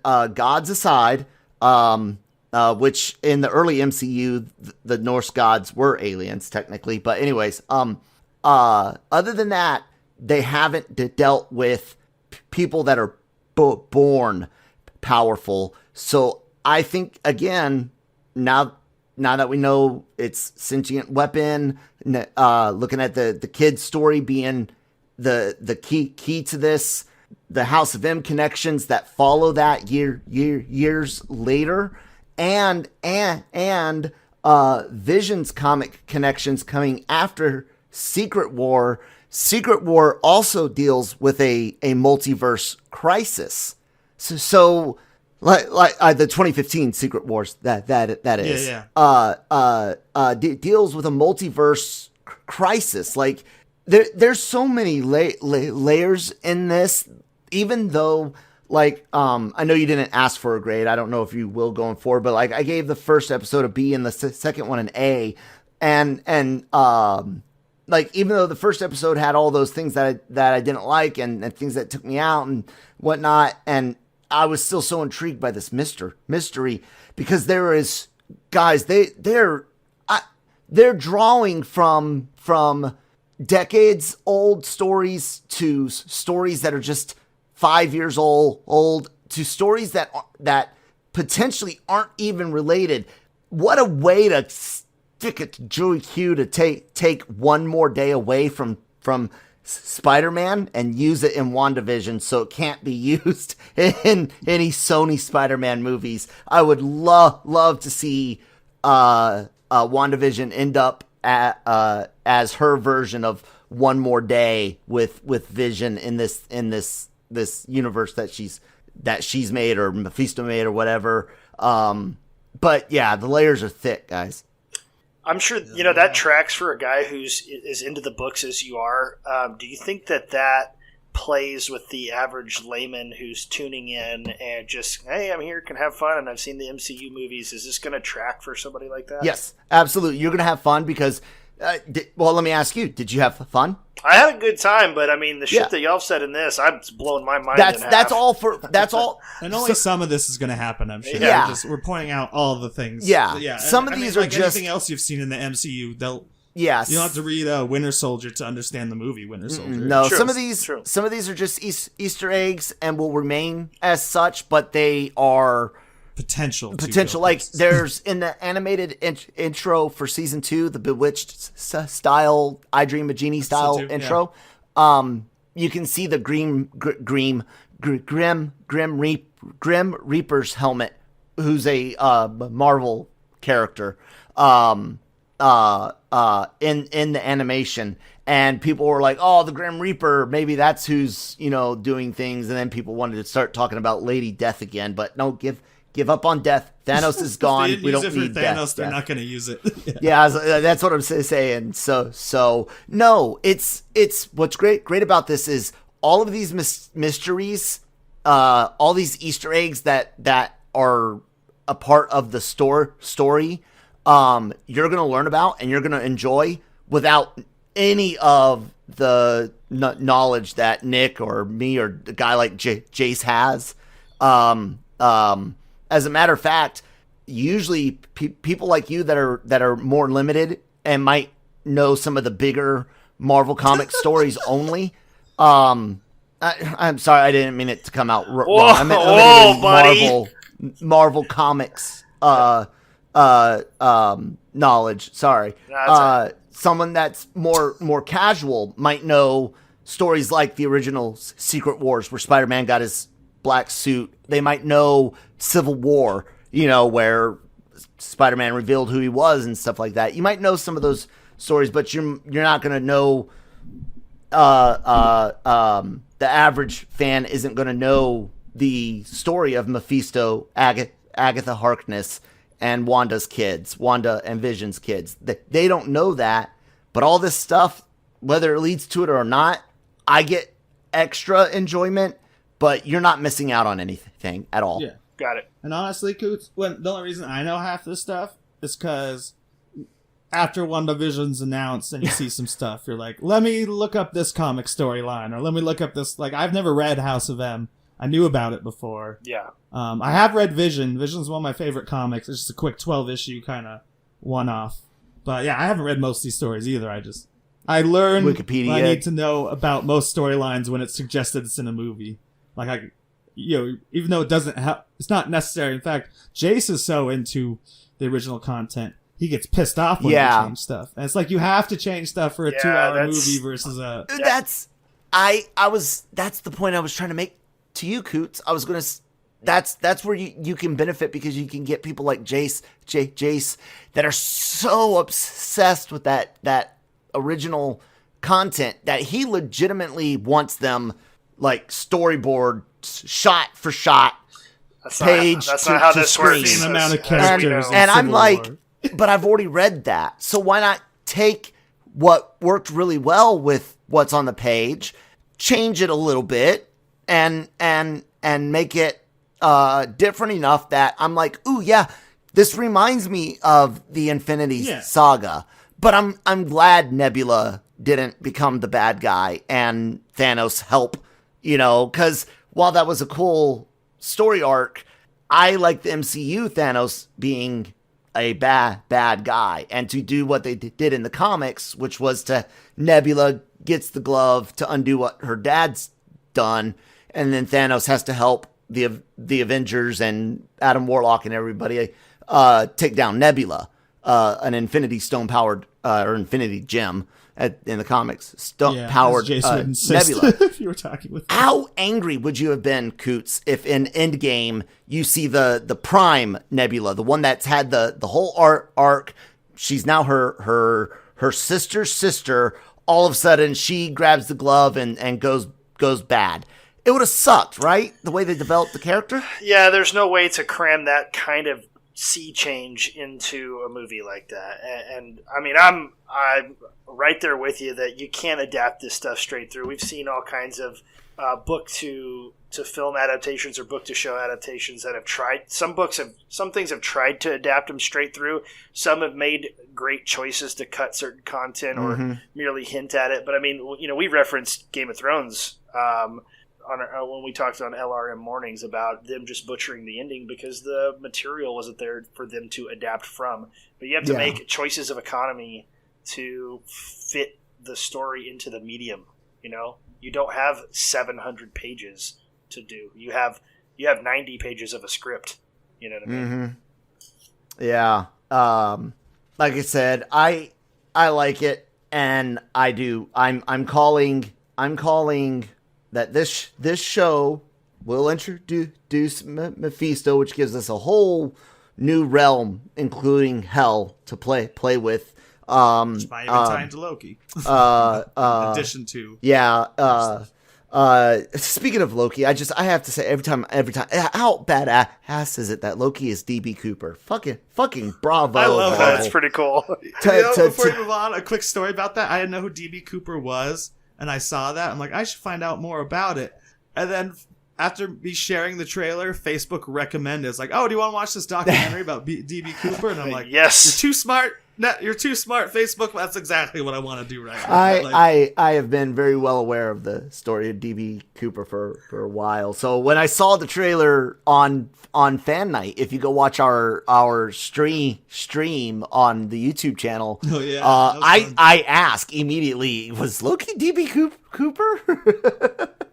gods aside, which in the early MCU, the Norse gods were aliens technically, but anyways, other than that, they haven't dealt with people that are born powerful. So I think, again, now that we know it's sentient weapon, looking at the kid's story being the key to this, the House of M connections that follow that years later, and Vision's comic connections coming after Secret War. Secret War also deals with a multiverse crisis. So like the 2015 Secret Wars that is deals with a multiverse crisis. Like there's so many layers in this. Even though I know you didn't ask for a grade. I don't know if you will going forward, but like I gave the first episode a B and the second one an A, and like even though the first episode had all those things that I didn't like and things that took me out and whatnot, and I was still so intrigued by this mystery because there is guys they're drawing from decades old stories to stories that are just 5 years old to stories that potentially aren't even related. What a way to stick it to Joey Q to take one more day away from Spider-Man and use it in WandaVision so it can't be used in any Sony Spider-Man movies. I would love to see WandaVision end up as her version of One More Day with Vision in this universe that she's made or Mephisto made or whatever. But yeah, the layers are thick, guys. I'm sure that tracks for a guy who's as into the books as you are. Do you think that plays with the average layman who's tuning in and just, hey, I'm here, can have fun, and I've seen the MCU movies? Is this going to track for somebody like that? Yes, absolutely. You're going to have fun because, let me ask you, did you have fun? I had a good time, but I mean, the shit that y'all said in this, I'm blowing my mind. That's all. And only some of this is going to happen, I'm sure. Yeah. We're pointing out all the things. Yeah. Some of these are like just anything else you've seen in the MCU. Yes. You don't have to read Winter Soldier to understand the movie Winter Soldier. No, True. some of these are just Easter eggs and will remain as such, but they are potential. Like there's in the animated intro for season 2, the Bewitched style, I Dream a Genie style intro. Yeah. You can see the Grim Reaper's helmet, who's a Marvel character. In the animation, and people were like, oh, the Grim Reaper, maybe that's who's, doing things. And then people wanted to start talking about Lady Death again, but no, give up on Death. Thanos is gone. We don't need Thanos. Death. They're not going to use it. Yeah, that's what I'm saying. So no, it's what's great about this is all of these mysteries, all these Easter eggs that are a part of the story. You're going to learn about and you're going to enjoy without any of the knowledge that Nick or me or a guy like Jace has. As a matter of fact, usually people like you that are more limited and might know some of the bigger Marvel comic stories only. I'm sorry, I didn't mean it to come out wrong. I meant Marvel comics. Knowledge. Sorry. Someone that's more casual might know stories like the original Secret Wars where Spider-Man got his black suit. They might know Civil War, where Spider-Man revealed who he was and stuff like that. You might know some of those stories, but you're not going to know. The average fan isn't going to know the story of Mephisto, Agatha Harkness, and Wanda and Vision's kids. They don't know that, but all this stuff, whether it leads to it or not, I get extra enjoyment, but you're not missing out on anything at all. Yeah. Got it. And honestly, Coots, the only reason I know half this stuff is because after WandaVision's announced and you see some stuff, you're like, let me look up this comic storyline, or let me look up this. Like, I've never read House of M. I knew about it before. Yeah. I have read Vision. Vision's one of my favorite comics. It's just a quick 12-issue kind of one-off. But yeah, I haven't read most of these stories either. I learned Wikipedia. what I need to know about most storylines when it's suggested it's in a movie. Like, even though it doesn't help, it's not necessary. In fact, Jace is so into the original content, he gets pissed off when they change stuff. And it's like, you have to change stuff for a 2-hour movie versus a... That's the point I was trying to make to you, Coots. I was going to... That's where you can benefit because you can get people like Jace that are so obsessed with that original content that he legitimately wants them like storyboard, shot for shot, page that's to not how to this screen. works. Same amount of characters. And I'm Civil like, War. but I've already read that, so why not take what worked really well with what's on the page, change it a little bit, and and make it different enough that I'm like, ooh, yeah, this reminds me of the Infinity Saga. But I'm glad Nebula didn't become the bad guy and Thanos help, because while that was a cool story arc, I like the MCU Thanos being a bad guy, and to do what they did in the comics, which was to Nebula gets the glove to undo what her dad's done, and then Thanos has to help the Avengers and Adam Warlock and everybody take down Nebula, an Infinity Stone powered or Infinity Gem in the comics, powered Nebula. If you were talking with how angry would you have been, Coots, if in Endgame you see the Prime Nebula, the one that's had the whole arc? She's now her sister's sister. All of a sudden, she grabs the glove and goes bad. It would have sucked, right? The way they developed the character. Yeah, there's no way to cram that kind of sea change into a movie like that. And I mean, I'm right there with you that you can't adapt this stuff straight through. We've seen all kinds of book to film adaptations or book to show adaptations that have tried. Some things have tried to adapt them straight through. Some have made great choices to cut certain content or merely hint at it. But I mean, we referenced Game of Thrones when we talked on LRMornings about them just butchering the ending because the material wasn't there for them to adapt from. But you have to make choices of economy to fit the story into the medium. You don't have 700 pages to do. You have 90 pages of a script. You know what I mean? Yeah. Like I said, I like it, and I do. I'm calling that this show will introduce Mephisto, which gives us a whole new realm, including hell, to play with. Which might even tie into Loki. In addition to speaking of Loki, I have to say every time, how badass is it that Loki is DB Cooper? Fucking bravo! I love that. It's pretty cool. Before we move on, a quick story about that. I didn't know who DB Cooper was, and I saw that. I'm like, I should find out more about it. And then after me sharing the trailer, Facebook recommended. It's like, oh, do you want to watch this documentary about DB Cooper? And I'm like, yes, you're too smart. No, you're too smart, Facebook. That's exactly what I want to do right now. I have been very well aware of the story of DB Cooper for a while. So when I saw the trailer on Fan Night, if you go watch our stream on the YouTube channel, I ask immediately, was Loki DB Cooper?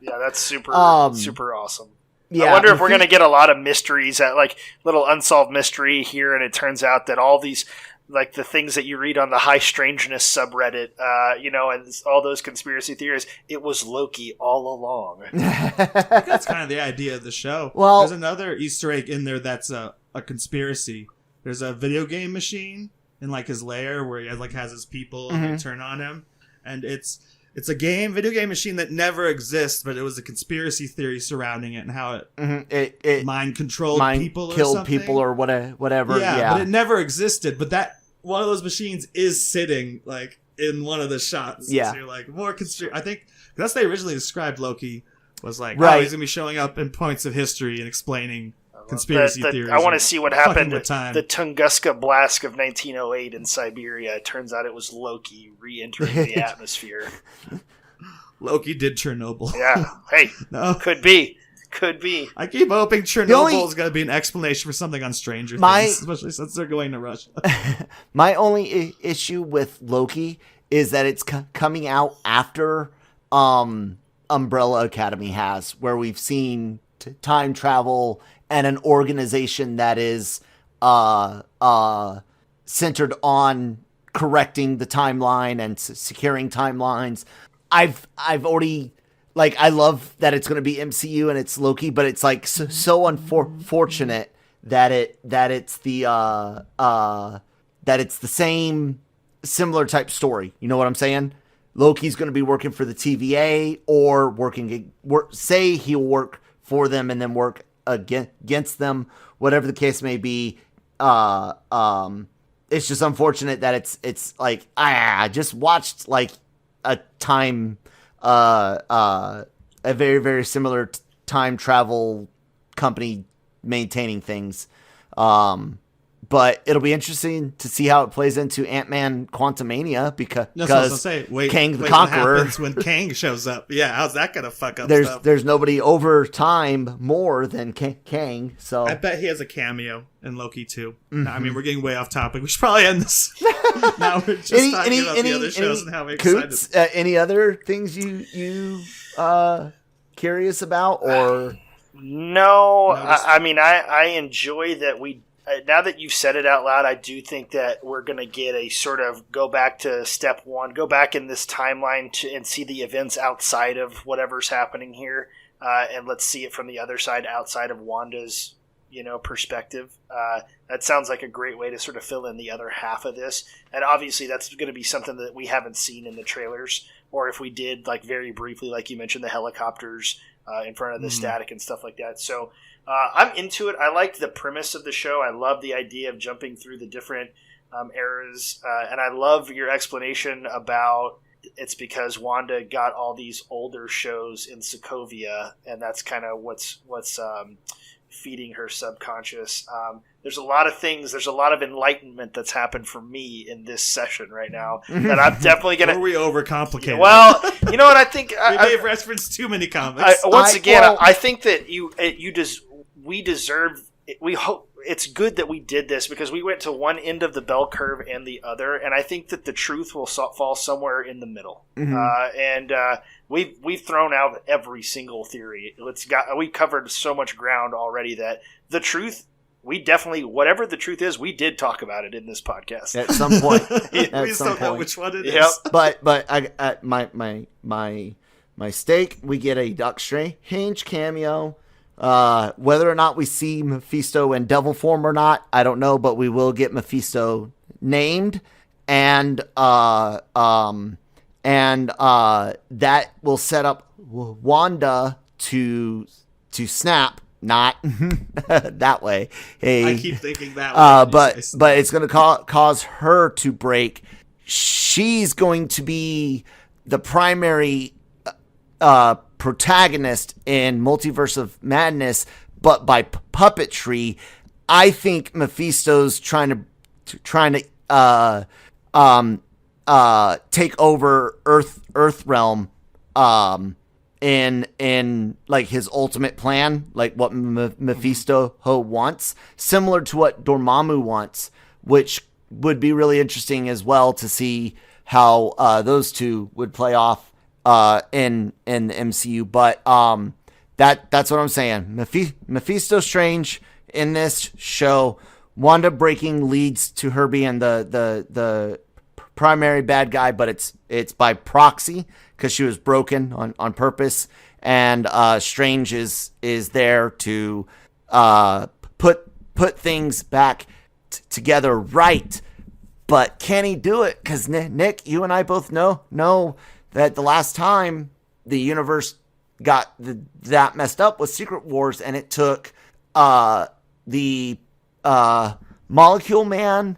Yeah, that's super awesome. Yeah, I wonder if we're going to get a lot of mysteries, like little unsolved mystery here, and it turns out that all these, like the things that you read on the High Strangeness subreddit, and all those conspiracy theories, it was Loki all along. I think that's kind of the idea of the show. Well, there's another Easter egg in there that's a conspiracy. There's a video game machine in like his lair where he has his people and they turn on him, and it's a video game machine that never exists, but it was a conspiracy theory surrounding it and how it mind controlled people, killed or something. people or whatever. Yeah, but it never existed. But that one of those machines is sitting like in one of the shots. Yeah, so you're like more conspiracy. I think that's they originally described Loki was like, right. Oh, he's gonna be showing up in points of history and explaining conspiracy theories. I want to see what happened with the Tunguska blast of 1908 in Siberia. It turns out it was Loki re-entering the atmosphere. Loki did Chernobyl. Yeah. Hey, no. Could be. I keep hoping Chernobyl is going to be an explanation for something on Stranger Things, especially since they're going to Russia. My only issue with Loki is that it's coming out after Umbrella Academy has, where we've seen time travel and an organization that is centered on correcting the timeline and securing timelines. I've already, I love that it's going to be MCU and it's Loki, but it's so unfortunate that it's the same similar type story. You know what I'm saying? Loki's going to be working for the TVA or say he'll work for them and then work against them, whatever the case may be. It's just unfortunate that it's like I just watched a time a very very similar time travel company maintaining things. But it'll be interesting to see how it plays into Ant-Man Quantumania because Kang the Conqueror. What happens when Kang shows up? Yeah, how's that gonna fuck up stuff? There's nobody over time more than Kang. So I bet he has a cameo in Loki too. Mm-hmm. I mean, we're getting way off topic. We should probably end this. Now we're just talking about the other shows and how we're Coots, excited. Any other things you curious about or? No, I mean, I enjoy that we. Now that you've said it out loud, I do think that we're going to get a sort of go back to step one, go back in this timeline and see the events outside of whatever's happening here, and let's see it from the other side, outside of Wanda's, perspective. That sounds like a great way to sort of fill in the other half of this, and obviously that's going to be something that we haven't seen in the trailers, or if we did, like very briefly, like you mentioned, the helicopters in front of the static and stuff like that. So. I'm into it. I liked the premise of the show. I love the idea of jumping through the different eras. And I love your explanation about it's because Wanda got all these older shows in Sokovia, and that's kind of what's feeding her subconscious. There's a lot of things. There's a lot of enlightenment that's happened for me in this session right now that I'm definitely going to... Are we overcomplicated? Well, you know what? I think... we may have referenced too many comics. I think that we deserve. We hope it's good that we did this because we went to one end of the bell curve and the other, and I think that the truth will fall somewhere in the middle. And we've thrown out every single theory. We covered so much ground already that the truth. We definitely, whatever the truth is, we did talk about it in this podcast at some point. We just don't know which one it is. But my stake, we get a Doc Strange cameo. Whether or not we see Mephisto in devil form or not, I don't know, but we will get Mephisto named, and that will set up Wanda to snap. Not that way. I keep thinking that way. But it's going to cause her to break. She's going to be the primary protagonist in Multiverse of Madness, but by puppetry. I think Mephisto's trying to take over Earth Realm in like his ultimate plan, like what Mephisto wants, similar to what Dormammu wants, which would be really interesting as well to see how those two would play off in the MCU. But that's what I'm saying. Mephisto Strange in this show, Wanda breaking leads to her being the primary bad guy, but it's by proxy because she was broken on purpose, and Strange is there to put things back together right. But can he do it? Because Nick, you and I both know that the last time the universe got that messed up was Secret Wars, and it took the Molecule Man,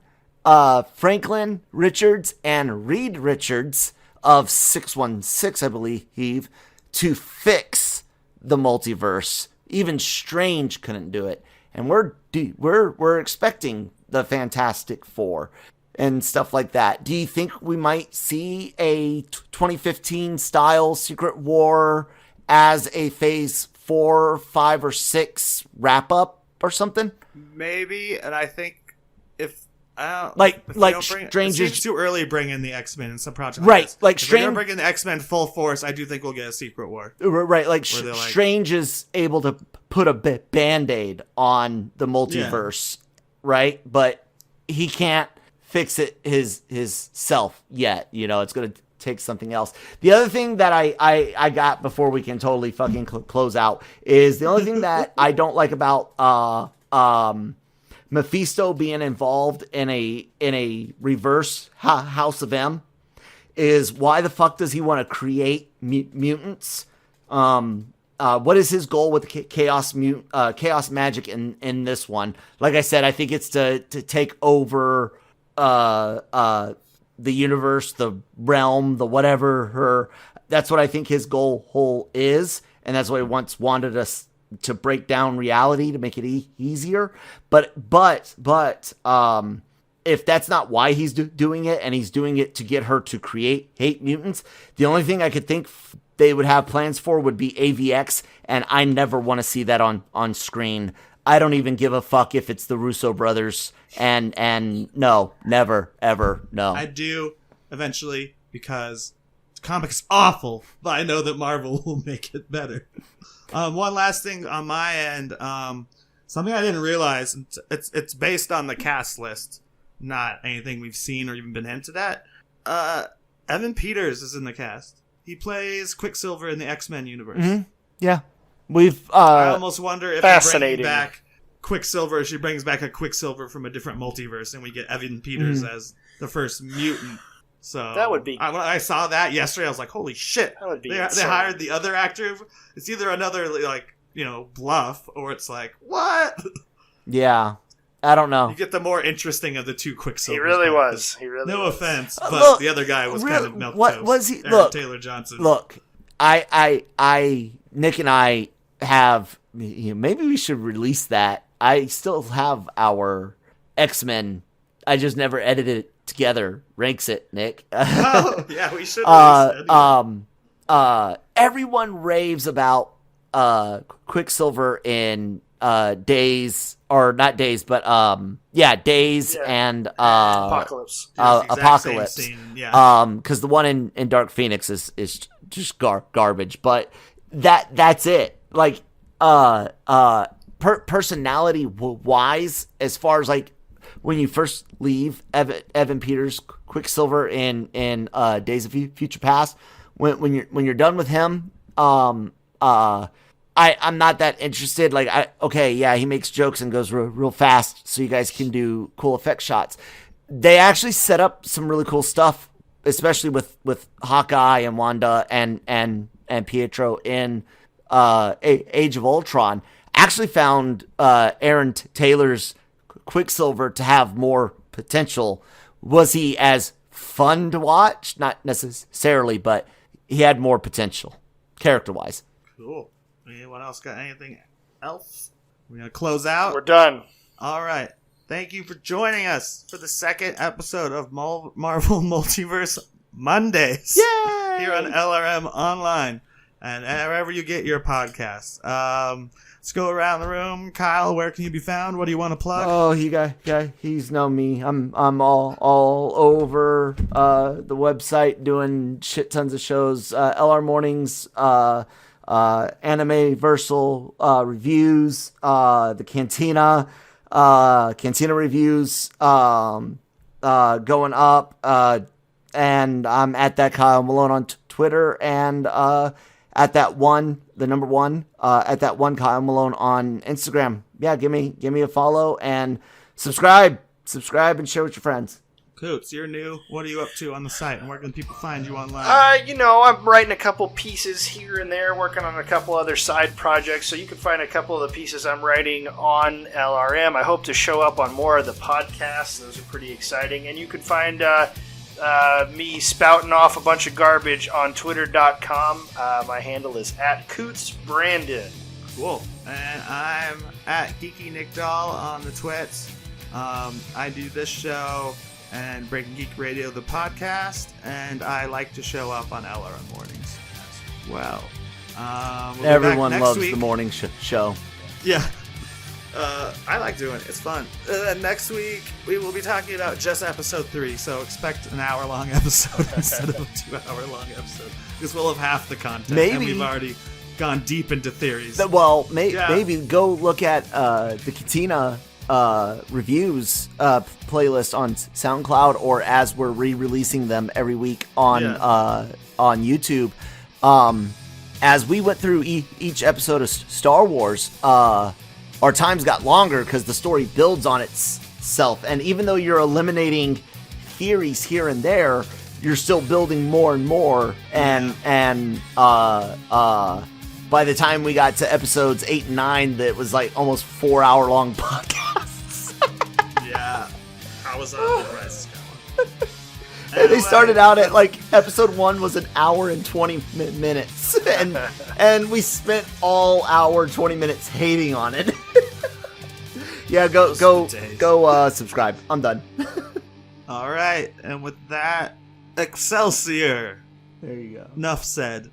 Franklin Richards, and Reed Richards of 616, I believe, to fix the multiverse. Even Strange couldn't do it, and we're expecting the Fantastic Four and stuff like that. Do you think we might see a 2015 style Secret War as a Phase 4, 5, or 6 wrap up or something? Maybe, and I think if Strange is too early to bring in the X-Men in some project, right? Like Strange, if we're gonna bring in the X-Men full force, I do think we'll get a Secret War, right? Like Strange is able to put a band-aid on the multiverse, right? But he can't fix it his self yet. It's gonna take something else. The other thing that I got before we can totally fucking close out is the only thing that I don't like about Mephisto being involved in a reverse House of M is why the fuck does he want to create mutants? What is his goal with chaos magic in this one? Like I said, I think it's to take over the universe, the realm, the whatever. That's what I think his goal is. and that's why he wants Wanda to break down reality to make it easier. But if that's not why he's doing it, and he's doing it to get her to hate mutants, the only thing I could think they would have plans for would be AVX, and I never want to see that on screen. I don't even give a fuck if it's the Russo brothers, and no, never, ever, no. I do, eventually, because the comic's awful, but I know that Marvel will make it better. One last thing on my end, something I didn't realize, it's based on the cast list, not anything we've seen or even been hinted at. Evan Peters is in the cast. He plays Quicksilver in the X-Men universe. Mm-hmm. Yeah. I almost wonder if they're bringing fascinating. back Quicksilver, she brings back a Quicksilver from a different multiverse, and we get Evan Peters as the first mutant. So That would be- when I saw that yesterday, I was like, "Holy shit!" That would be They insane. hired the other actor. It's either another bluff, or it's like, what? Yeah. I don't know. You get the more interesting of the two Quicksilvers. He really back. was. He really No was. offense, but Look, the other guy was kind of milquetoast. what was he? Aaron Look, Taylor Johnson. Look, I, Nick and I have. Maybe we should release that. I still have our X-Men. I just never edited it together. Ranks it, Nick. Oh, yeah, we should. Release it. Everyone raves about Quicksilver in Days, or not Days, but Days and Apocalypse. Yeah, it's the exact Apocalypse. same scene, yeah. Because the one in Dark Phoenix is just garbage. But that's it. Like personality wise, as far as like when you first leave Evan Peters Quicksilver in Days of Future Past, when you're done with him, I'm not that interested. Like, he makes jokes and goes real fast, so you guys can do cool effect shots. They actually set up some really cool stuff, especially with Hawkeye and Wanda and Pietro in Age of Ultron. Actually found Aaron Taylor's Quicksilver to have more potential. Was he as fun to watch? Not necessarily, but he had more potential, character-wise. Cool. Anyone else got anything else? We're going to close out. We're done. All right. Thank you for joining us for the second episode of Marvel Multiverse Mondays. Yay! Here on LRM Online and wherever you get your podcasts. Let's go around the room. Kyle, where can you be found? What do you want to plug? Oh, he's know me. I'm all over the website doing shit tons of shows. LRMornings, Anime-Versal Reviews, the Cantina Reviews going up, and I'm at that Kyle Malone on Twitter, and at that one, the number one, at that one Kyle Malone on Instagram. Yeah, give me a follow and subscribe and share with your friends. Coots, you're new. What are you up to on the site, and where can people find you online? I'm writing a couple pieces here and there, working on a couple other side projects, so you can find a couple of the pieces I'm writing on LRM. I hope to show up on more of the podcasts. Those are pretty exciting. And you can find me spouting off a bunch of garbage on twitter.com. My handle is @CootsBrandon. Cool. And I'm at Geeky Nick Doll on the twits. I do this show and Breaking Geek Radio, the podcast, and I like to show up on LRMornings as well. We'll Everyone next loves week. the morning show. Yeah. I like doing it. It's fun. Next week, we will be talking about just episode 3, so expect an hour-long episode instead of a 2-hour-long episode, because we'll have half the content, Maybe. and we've already gone deep into theories. Well, Yeah. maybe go look at the Cantina reviews playlist on SoundCloud, or as we're re-releasing them every week on YouTube. As we went through each episode of Star Wars, our times got longer because the story builds on itself, and even though you're eliminating theories here and there, you're still building more and more, and by the time we got to episodes 8 and 9, that was like almost 4-hour-long podcasts. Yeah. I was on the Rise of Skywalker. They started out at like episode 1 was an hour and 20 minutes, and we spent all hour 20 minutes hating on it. Yeah, go subscribe. I'm done. All right, and with that, Excelsior. There you go. Enough said.